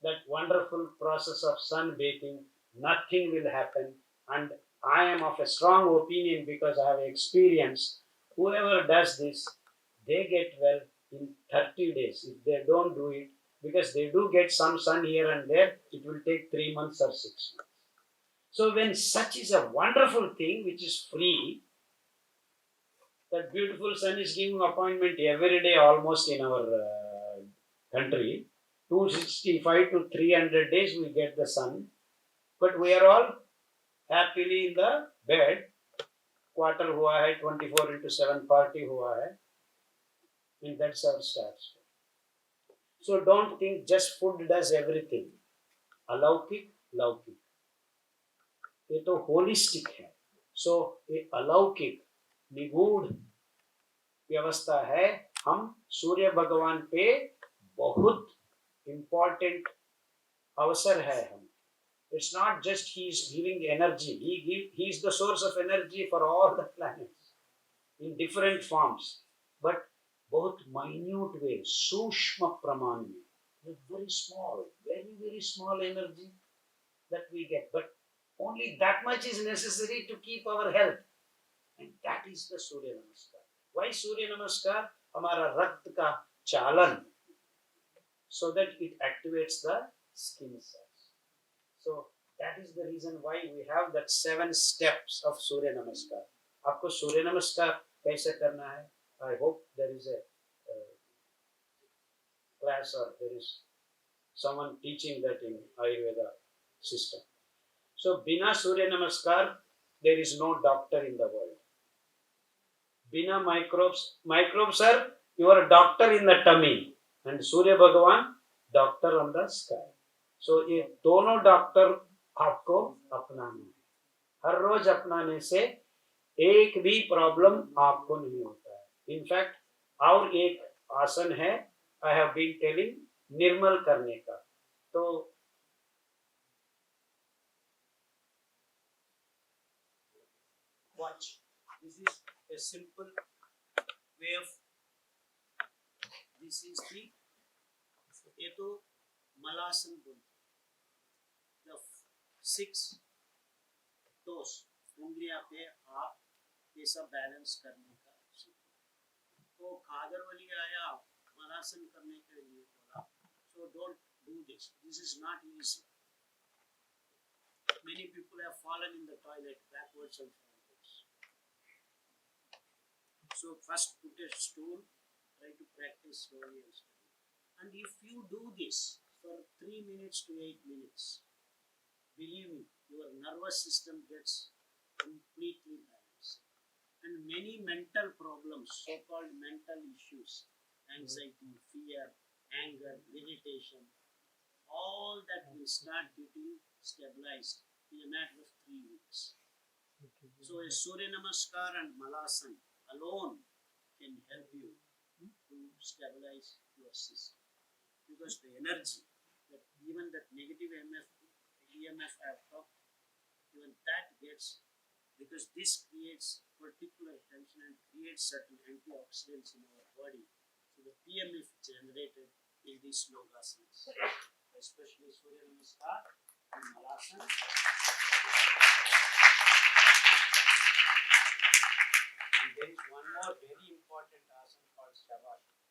that wonderful process of sunbathing, nothing will happen. And I am of a strong opinion because I have experience. Whoever does this, they get well in 30 days. If they don't do it, because they do get some sun here and there, it will take 3 months or 6 months. So when such is a wonderful thing which is free, that beautiful sun is giving appointment every day almost in our country. 265 to 300 days we get the sun, but we are all happily in the bed. Quarter हुआ है, 24/7 party हुआ है, and that's our stats. So don't think just food does everything. अलौकिक, लौकिक, ये तो holistic है. So ये अलौकिक निगूढ़ व्यवस्था है. हम सूर्य भगवान पे बहुत important अवसर है. हम, it's not just he is giving energy, he is the source of energy for all the planets in different forms, but बहुत minute way, सूक्ष्म प्रमाण में, very small, very small energy that we get, but only that much is necessary to keep our health, and that is the Surya Namaskar. Why Surya Namaskar? हमारा रक्त का चालन, so that it activates the skin cells. So that is the reason why we have that 7 steps of Surya Namaskar. आपको सूर्य नमस्कार कैसे करना है? I hope there is a class or there is someone teaching that in Ayurveda system. So बिना सूर्य नमस्कार there is no doctor in the world. बिना microbes are your doctor in the tummy, and Surya Bhagavan doctor on the sky. So ये दोनों doctor आपको अपनाना है. हर रोज अपनाने से एक भी प्रॉब्लम आपको नहीं होता है. इनफैक्ट और एक आसन है, आई हैव बीन टेलिंग, निर्मल करने का. तो watch, this is a simple way of, this is the ये तो मलासन बोलते हैं। 6 टोस उंगलियां पे आप ये सब बैलेंस करने का सीखो। तो खादर वली आया मलासन करने के लिए बोला, so don't do this. This is not easy. Many people have fallen in the toilet backwards and forwards. So first put a stool, try to practice slowly and slowly. And if you do this for 3 minutes to 8 minutes, believe me, your nervous system gets completely balanced. And many mental problems, so-called mental issues, anxiety, fear, anger, irritation, all that will start getting stabilized in a matter of 3 weeks. So a Surya Namaskar and Malasan alone can help you to stabilize your system. Because the energy, that even that negative EMF I have talked, even that gets, because this creates particular tension and creates certain antioxidants in our body. So the PMF generated in these yogasanas, especially Surya Namaskar and Malasana. And there is one more very important asana called Shavasana.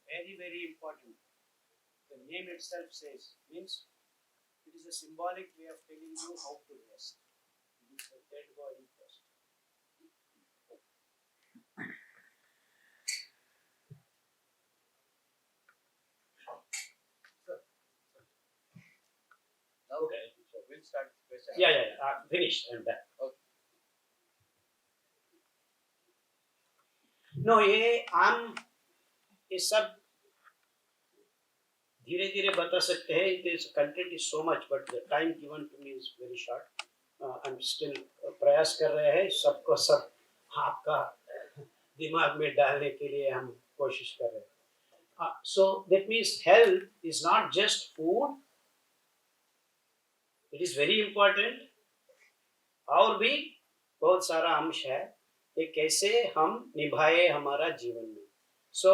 Very, very important. The name itself says, means it is a symbolic way of telling you how to rest. It is a dead body first. Okay, so we'll start question. Yeah. Finished. I'm done. Okay. No, ये सब धीरे धीरे बता सकते हैं. This content is so much, but the time given to me is very short. I'm still प्रयास कर रहे हैं सबको सब आपका दिमाग में डालने के लिए हम कोशिश कर रहे हैं. So that means health is not just food. It is very important. और भी बहुत सारा अंश है कि कैसे हम निभाए हमारा जीवन में. So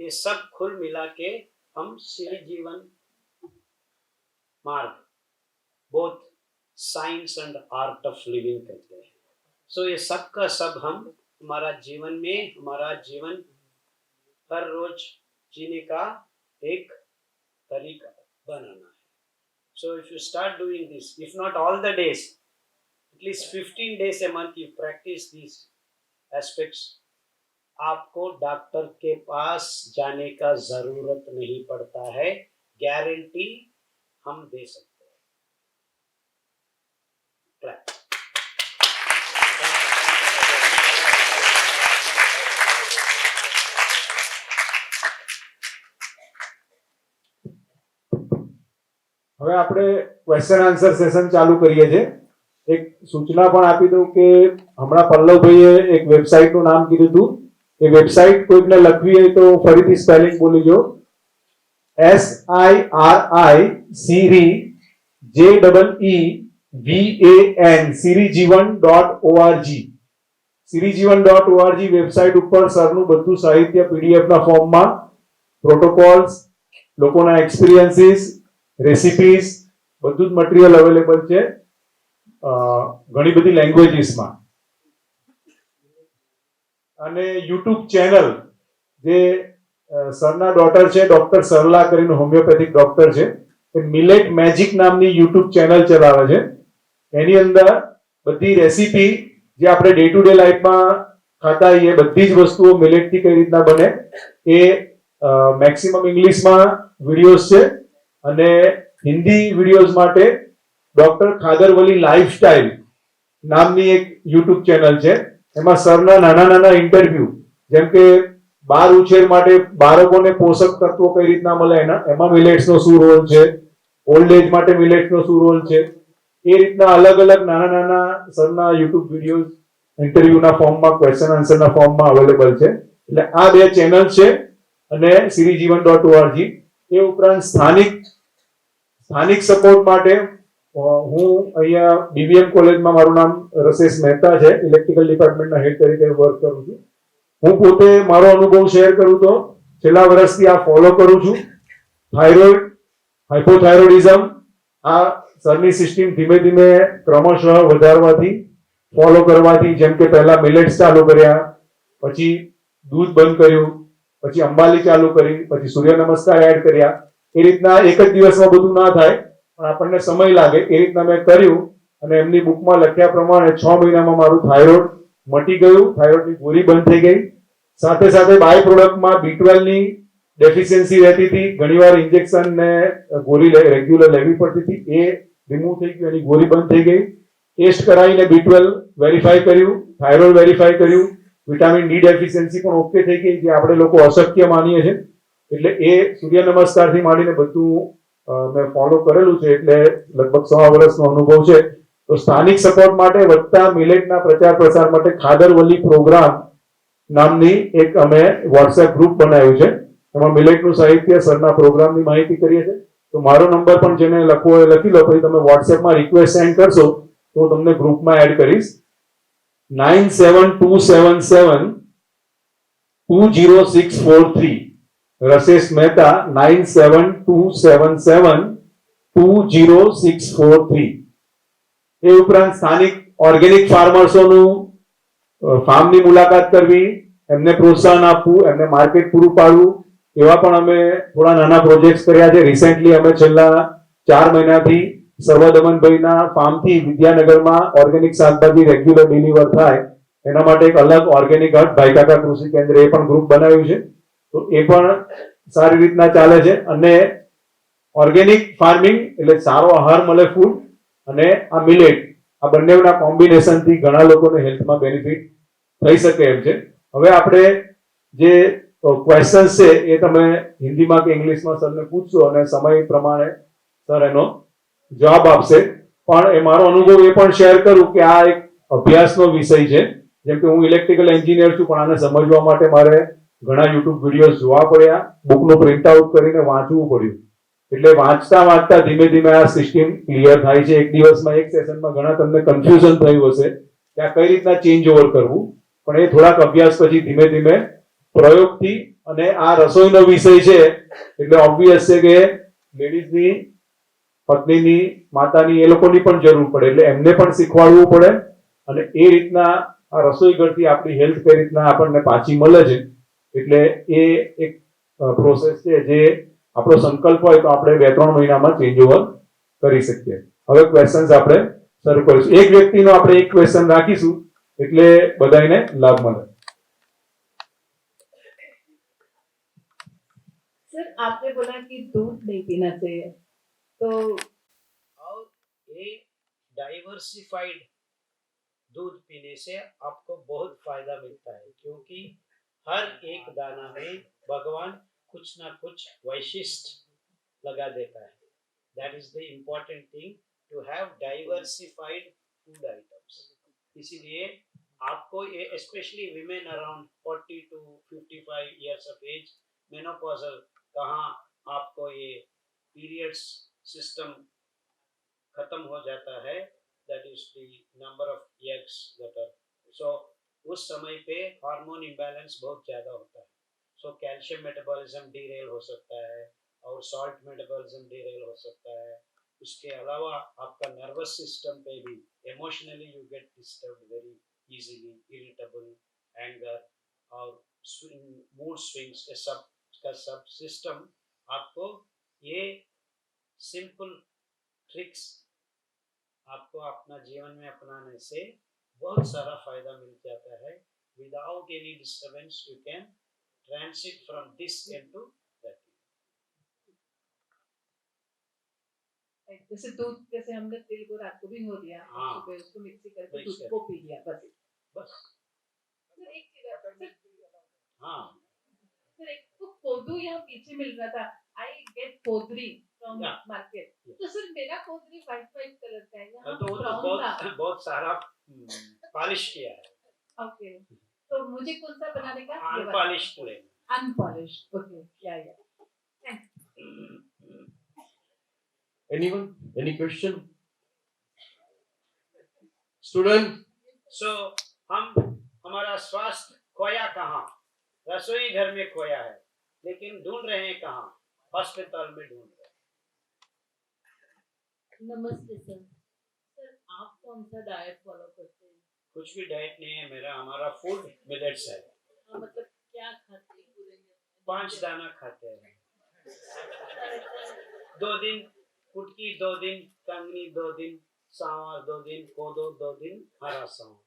ये सब खुल मिला के हम श्री जीवन मार्ग, both science and art of living कहते हैं. So ये सब का सब हम हमारा जीवन में, हमारा जीवन हर रोज जीने का एक तरीका बनाना है. So if you start doing this, if not all the days, at least 15 days a month you practice these aspects, आपको डॉक्टर के पास जाने का जरूरत नहीं पड़ता है. गारंटी हम दे सकते हैं. Clap. હવે આપણે ક્વેશ્ચન આન્સર સેશન ચાલુ કરીએ છીએ. એક સૂચના પણ આપી દઉં કે હમણાં પલ્લવભાઈએ એક વેબસાઇટનું નામ કીધું હતું. એ વેબસાઇટ કોઈકને લખવી હોય તો ફરીથી સ્પેલિંગ બોલી જો. SIRIJEEVAN સિરિજીવન.org. સિરિજીવન.org વેબસાઇટ ઉપર સરનું બધું સાહિત્ય PDF ના ફોર્મમાં, પ્રોટોકોલ્સ, લોકોના એક્સપિરિયન્સીસ, રેસિપીઝ, બધું જ મટીરિયલ અવેલેબલ છે ઘણી બધી લેંગ્વેજીસમાં. અને યુટ્યુબ ચેનલ જે સરના ડોટર છે, ડોક્ટર સરલા કરીને હોમિયોપેથિક ડોક્ટર છે, એ મિલેટ મેજિક નામની યુટ્યુબ ચેનલ ચલાવે છે. એની અંદર બધી રેસીપી જે આપણે ડે ટુ ડે લાઈફમાં ખાતા હોઈએ બધી જ વસ્તુઓ મિલેટથી કઈ રીતના બને એ મેક્સિમમ ઇંગ્લિશમાં વિડીયોઝ છે. અને હિન્દી વિડીયોઝ માટે ડોક્ટર ખાદર વલી લાઈફસ્ટાઈલ નામની એક યુટ્યુબ ચેનલ છે. એમાં સરના નાના નાના ઇન્ટરવ્યુ, જેમ કે બાળ ઉછેર માટે બાળકોને પોષક તત્વો કઈ રીતના મળે એમાં મિલેટ્સનો શું રોલ છે, ઓલ્ડ એજ માટે મિલેટ્સનો શું રોલ છે, એ રીતના અલગ અલગ નાના નાના સરના યુટ્યુબ વિડીયોઝ ઇન્ટરવ્યુના ફોર્મમાં, ક્વેશ્ચન આન્સરના ફોર્મમાં અવેલેબલ છે. એટલે આ બે ચેનલ છે અને સિરિજીવન.org. એ ઉપરાંત સ્થાનિક સપોર્ટ માટે હું અહીંયા BBM કોલેજમાં, મારું નામ રસેશ મહેતા છે, ઇલેક્ટ્રિકલ ડિપાર્ટમેન્ટના હેડ તરીકે વર્ક કરું છું. હું પોતે મારો અનુભવ શેર કરું તો છેલ્લા વર્ષથી આ ફોલો કરું છું. થાઇરોઇડ, હાઇપોથાઇરોઇડિઝમ, આ સરની સિસ્ટમ ધીમે ધીમે ક્રમશઃ વધારવાથી, ફોલો કરવાથી, જેમ કે પહેલા મિલેટ્સ ચાલુ કર્યા, પછી દૂધ બંધ કર્યું, પછી અંબાલી ચાલુ કરી, પછી સૂર્ય નમસ્કાર એડ કર્યા. એ રીતના એક જ દિવસમાં બધું ના થાય, પણ આપણને સમય લાગે. એ રીતના મેં કર્યું અને એમની બુકમાં લખ્યા પ્રમાણે 6 મહિનામાં મારું થાઇરોઇડ મટી ગયું, થાઇરોઇડની ગોળી બંધ થઈ ગઈ. સાથે સાથે બાય પ્રોડક્ટમાં B12 ની ડેફિશિયન્સી રહેતી હતી, ઘણીવાર ઇન્જેક્શન ને ગોળી રેગ્યુલર લેવી પડતી હતી, એ રિમૂવ થઈ ગયું, એની ગોળી બંધ થઈ ગઈ. ટેસ્ટ કરાવીને B12 વેરીફાઈ કર્યું, થાઇરોઇડ વેરીફાઈ કર્યું, વિટામિન ડી ડેફિશિયન્સી પણ ઓકે થઈ ગઈ, જે આપણે લોકો અશક્ય માનીએ છીએ. એટલે એ સૂર્ય નમસ્કારથી માંડીને બધું મેં ફોલો કરેલું છે, એટલે લગભગ 6 વર્ષનો અનુભવ છે. તો સ્થાનિક સપોર્ટ માટે વધતા મિલેટના પ્રચાર પ્રસાર માટે ખાદર વલી પ્રોગ્રામ નામની એક અમે વોટ્સએપ ગ્રુપ બનાવ્યું છે. એમાં મિલેટનું સાહિત્ય, સરના પ્રોગ્રામની માહિતી કરીએ છીએ. તો મારો નંબર પણ જેને લખવો હોય લખી લો, પછી તમે વોટ્સએપમાં રિક્વેસ્ટ સેન્ડ કરશો તો તમને ગ્રુપમાં એડ કરીશ. 9727720643. રસેશ મહેતા 9727720643. એ ઉપરાંત સ્થાનિક ઓર્ગેનિક ફાર્મર્સોનું ફાર્મની મુલાકાત કરવી, એમને પ્રોત્સાહન આપવું, એમને માર્કેટ પૂરું પાડવું, એવા પણ અમે થોડા નાના પ્રોજેક્ટ્સ કર્યા છે. રિસેન્ટલી અમે છેલ્લા 4 મહિનાથી સર્વદમનભાઈના ફાર્મથી વિદ્યાનગરમાં ઓર્ગેનિક શાકભાજી રેગ્યુલર ડિલિવર થાય એના માટે એક અલગ ઓર્ગેનિક હટ ભાઈકાકા કૃષિ કેન્દ્ર એ પણ ગ્રુપ બનાવ્યું છે. તો એ પણ સારી રીતના ચાલે છે. અને ઓર્ગેનિક ફાર્મિંગ એટલે સારો આહાર મળે, ફૂડ, અને આ મિલેટ, આ બંનેના કોમ્બિનેશનથી ઘણા લોકોને હેલ્થમાં બેનિફિટ થઈ શકે એમ છે. હવે આપણે જે ક્વેશ્ચન્સ છે એ તમે હિન્દીમાં કે ઇંગ્લિશમાં સરને પૂછશો અને સમય પ્રમાણે સર એનો જવાબ આપશે. પણ એ મારો અનુભવ એ પણ શેર કરું કે આ એક અભ્યાસનો વિષય છે. જેમ કે હું ઇલેક્ટ્રિકલ એન્જિનિયર છું, પણ આને સમજવા માટે મારે ઘણા યુટ્યુબ વિડીયોઝ જોવા પડ્યા, બુકનું પ્રિન્ટ આઉટ કરીને વાંચવું પડ્યું. એટલે વાંચતા વાંચતા ધીમે ધીમે આ સિસ્ટમ ક્લિયર થાય છે. એક દિવસમાં, એક સેશનમાં ઘણા તમને કન્ફ્યુઝન થયું હશે કે આ કઈ રીતના ચેન્જ ઓવર કરવું, પણ એ થોડાક અભ્યાસ પછી ધીમે ધીમે પ્રયોગથી, અને આ રસોઈનો વિષય છે એટલે ઓબ્વિયસ છે કે લેડીઝની, પત્નીની, માતાની, એ લોકોની પણ જરૂર પડે, એટલે એમને પણ શીખવાડવું પડે. અને એ રીતના આ રસોઈ ઘરથી આપણી હેલ્થ કઈ રીતના આપણને પાછી મળે છે, એટલે એ એક પ્રોસેસ છે જે આપણો સંકલ્પ હોય તો આપણે 2-3 મહિનામાં ચેન્જ ઓવર કરી શકીએ. હવે ક્વેશ્ચન્સ આપણે શરૂ કરીશું. એક વ્યક્તિનો આપણે એક ક્વેશ્ચન રાખીશું એટલે બધાને લાભ મળે. सर आपने बोला कि दूध नहीं पीना चाहिए, तो और ये डाइवर्सिफाइड दूध पीने से आपको बहुत फायदा मिलता है, क्योंकि हर एक दाना में भगवान कुछ ना कुछ वैशिष्ट लगा देता है. That is the important thing, to have diversified food items. इसीलिए आपको ये specially women around 40 to 55 years of age, menopausal, कहाँ आपको ये पीरियड्स सिस्टम खत्म हो जाता है, that is the number of eggs that are, so उस समय पे हार्मोन इम्बैलेंस बहुत ज़्यादा होता है. सो कैल्शियम मेटाबॉलिज्म डीरेल हो सकता है और सॉल्ट मेटाबॉलिज्म डीरेल हो सकता है. उसके अलावा आपका नर्वस सिस्टम पे भी emotionally you get disturb very easily, irritable, anger और मूड स्विंग्स, ये सब का सब सिस्टम आपको ये सिंपल ट्रिक्स आपको अपना जीवन में अपनाने से बहुत सारा फायदा मिल जाता है. Without any disturbance you can transit from this into that. जैसे दूध, जैसे हमने तिल को रात को भिगो दिया, हाँ, सुबह उसको मिक्सी करके मिक्स दूध को पी लिया, बस. बस. सर एक चीज है, सर हाँ, एक तो कोदू यहाँ पीछे मिल रहा था, I get kodri from Yeah. Market. तो सर मेरा कोदरी व्हाइट व्हाइट कलर का है, यहाँ तो वो तो ब्राउन था. बहुत सारा पॉलिश किया है. ओके, तो मुझे कौन सा बनाने का? अनपॉलिश्ड लेना. अनपॉलिश्ड. ओके, या Anyone? Any question? Student? सो हम हमारा स्वास्थ्य खोया कहाँ? रसोई घर में खोया है, लेकिन ढूंढ रहे हैं कहाँ? हॉस्पिटल में ढूंढ रहे हैं। नमस्ते सर। सर आप कौन सा डाइट फॉलो करते हैं? कुछ भी डाइट नहीं है मेरा, हमारा फूड मिलेट्स है। मतलब क्या खाते हैं पूरे दिन में? 5 दाना खाते हैं। 2 दिन कुटकी, 2 दिन कंगनी, 2 दिन सांवा, 2 दिन कोदो, 2 दिन हरा सांवा।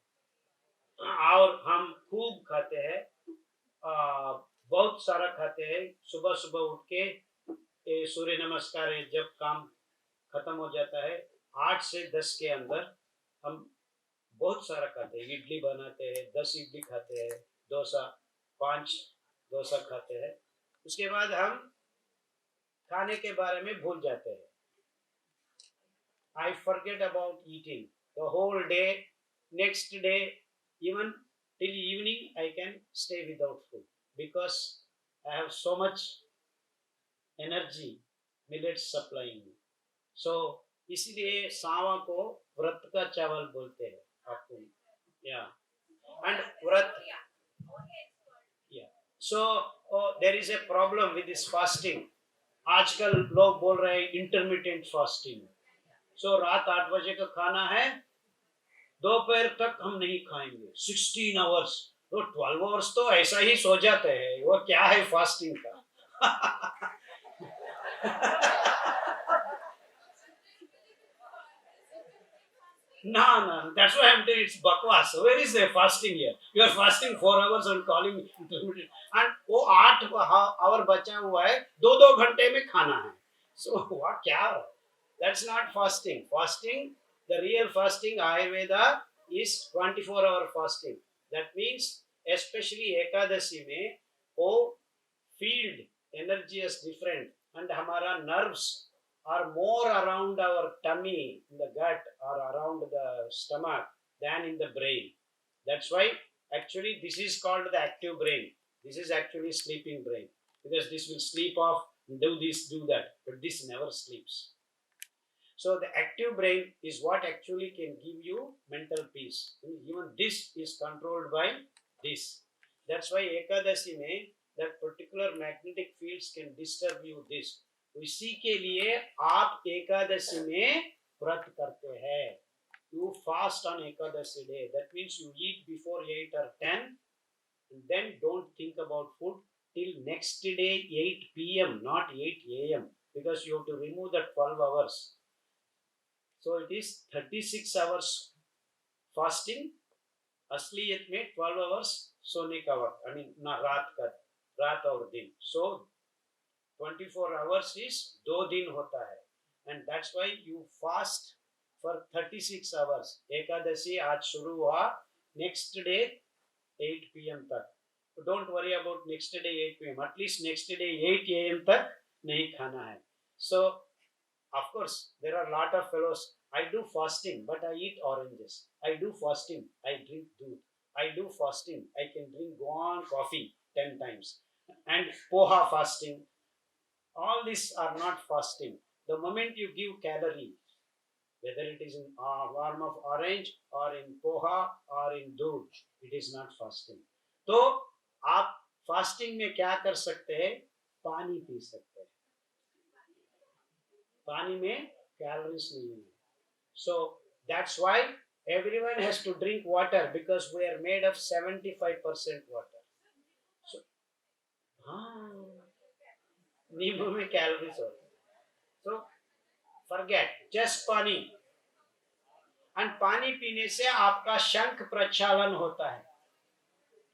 और हम खूब खाते हैं, बहुत सारा खाते हैं। सुबह सुबह उठ के ये सूर्य नमस्कार है, जब काम खत्म हो जाता है 8 से 10 के अंदर हम बहुत सारा खाते हैं। इडली बनाते हैं, 10 इडली खाते हैं, डोसा 5 डोसा खाते हैं। उसके बाद हम खाने के बारे में भूल जाते हैं। I forget about eating the whole day. Next day, even till evening, I can stay without food because I have so much energy, millets supplying me. So इसलिए सांवा को व्रत का चावल बोलते हैं आपको, yeah. And व्रत, yeah. So there is a problem with this fasting. आजकल लोग बोल रहे हैं intermittent fasting. So रात 8 बजे का खाना है, दोपहर तक हम नहीं खाएंगे, 16 आवर्स। तो 12 आवर्स तो ऐसा ही सो जाते हैं, वो क्या है फास्टिंग का? No, that's why I'm telling it's bakwas. Where is the fasting here? You are fasting 4 hours and calling intermittent. And वो 8 आवर बचा हुआ है, 2-2 घंटे में खाना है। So what क्या? That's not fasting. Fasting, the real fasting, Ayurveda is 24-hour fasting. That means, especially Ekadasi में, वो field energy is different, and हमारा nerves are more around our tummy, in the gut, or around the stomach than in the brain. That's why actually this is called the active brain. This is actually sleeping brain, because this will sleep off, do this, do that, but this never sleeps. So the active brain is what actually can give you mental peace. Even this is controlled by this. That's why Ekadasi में that particular magnetic fields can disturb you this. इसी के लिए आप एकादशी में व्रत करते हैं. You fast on Ekadasi day. That means you eat before 8 or 10, and then don't think about food till next day 8 p.m. not 8 a.m. because you have to remove the 12 hours. So it is 36 hours fasting. असलियत में 12 hours सोने का वक्त, I mean ना रात और दिन. So 24 hours is 2 दिन होता है, and that's why you fast for 36 hours. Ekadashi आज शुरू हुआ, next day 8 p.m. तक. So don't worry about next day 8 p.m. At least next day 8 a.m. तक नहीं खाना है. So of course there are a lot of fellows. I do fasting, but I eat oranges. I do fasting, I drink doodh. I do fasting, I can drink coffee 10 times. And poha fasting. All these are not fasting. The moment you give calorie, whether it is in form of orange or in poha or in doodh, it is not fasting. तो आप fasting में क्या कर सकते हैं? पानी P सकते हैं. पानी में कैलोरीज नहीं है. So that's why everyone has to drink water, because we are made of 75% water. So नींबू में कैलोरीज होते हैं. So forget, just पानी. और पानी पीने से आपका शंख प्रक्षालन होता है.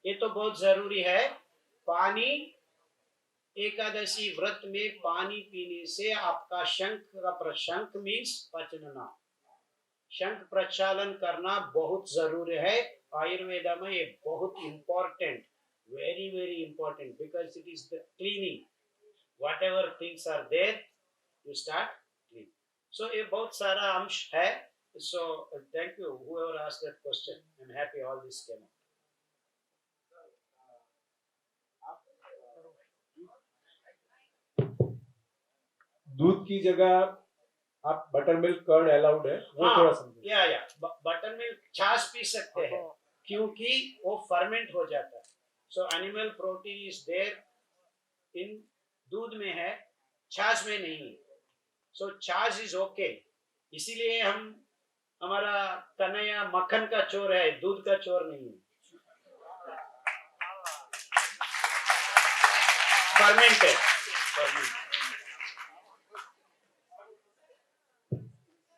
ये तो बहुत जरूरी है. पानी एकादशी व्रत में पानी पीने से आपका शंख मीन्स पचनना, शंख प्रक्षालन करना बहुत जरूरी है. आयुर्वेदा में ये बहुत important, very very important, because it is the cleaning. whatever things are there, you start clean. So ये बहुत सारा अंश है. So thank you whoever asked that question. I'm happy all this came out. दूध की जगह आप बटर मिल्क कर्ड अलाउड है, वो थोड़ा समझो. या बटर मिल्क छाछ पी सकते हैं, क्योंकि वो फर्मेंट हो जाता है. So animal protein is there in दूध में है, छाछ में नहीं है. So छाछ is okay. इसीलिए हमारा कन्हैया मक्खन का चोर है, दूध का चोर नहीं है. Fermented.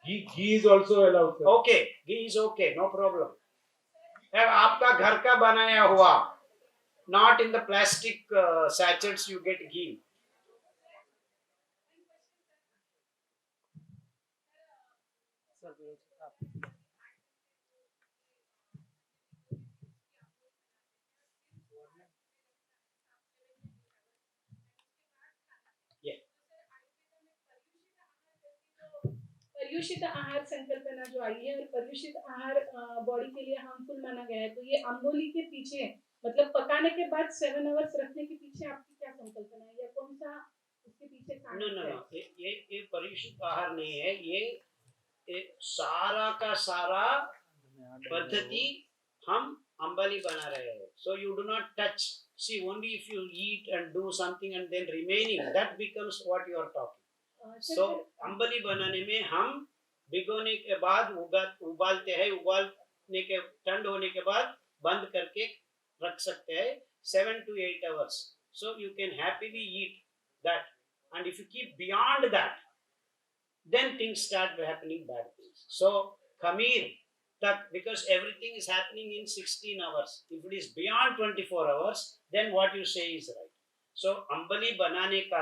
Ghee is also allowed, sir. Okay, ghee is okay, no problem. अब आपका घर का बनाया हुआ, not in the plastic sachets you get ghee. Yeah. पर्युषित आहार संकल्पना जो आई है और पर्युषित आहार बॉडी के लिए हार्मफुल माना गया है, तो ये अम्बोली के पीछे मतलब पकाने के बाद 7 आवर्स रखने के पीछे आपकी क्या संकल्पना है या कौन सा उसके पीछे कारण है? No. ये पर्युषित आहार नहीं है, ये सारा का सारा पद्धति हम अंबली बना रहे हैं. So you do not touch. See, only if you eat and do something and then remaining, that becomes what you are talking. So अंबली बनाने में हम भिगोने के बाद उबालते हैं, उबालने के ठंड होने के बाद बंद करके रख सकते हैं 7 to 8 hours. So you can happily eat that. And if you keep beyond that, then things start happening bad things. So khameer tak, because everything is happening in 16 hours. If it is beyond 24 hours, then what you say is right. So अंबली बनाने का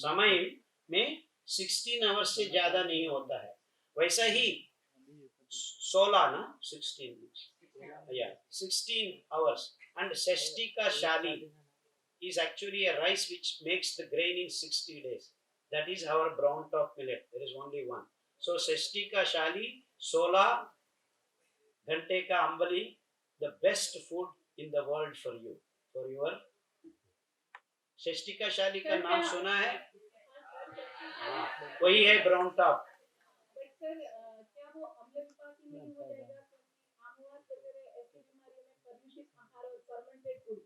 समय में 16 hours से ज्यादा नहीं होता है. वैसा ही 16 ना 16 hours. And षष्ठी का शाली is actually a rice which makes the grain in 60 days. That is our brown top millet. There is only one. So षष्ठी का शाली 16 घंटे का अंबली, the best food in the world for you, for your षष्ठी का शाली का नाम सुना है? वही है ब्राउन टॉप. बट सर क्या वो अम्ल विपाकी नहीं हो जाएगा क्योंकि आमवास वगैरह ऐसी बीमारियों में पर्युषित आहार और फर्मेंटेड फूड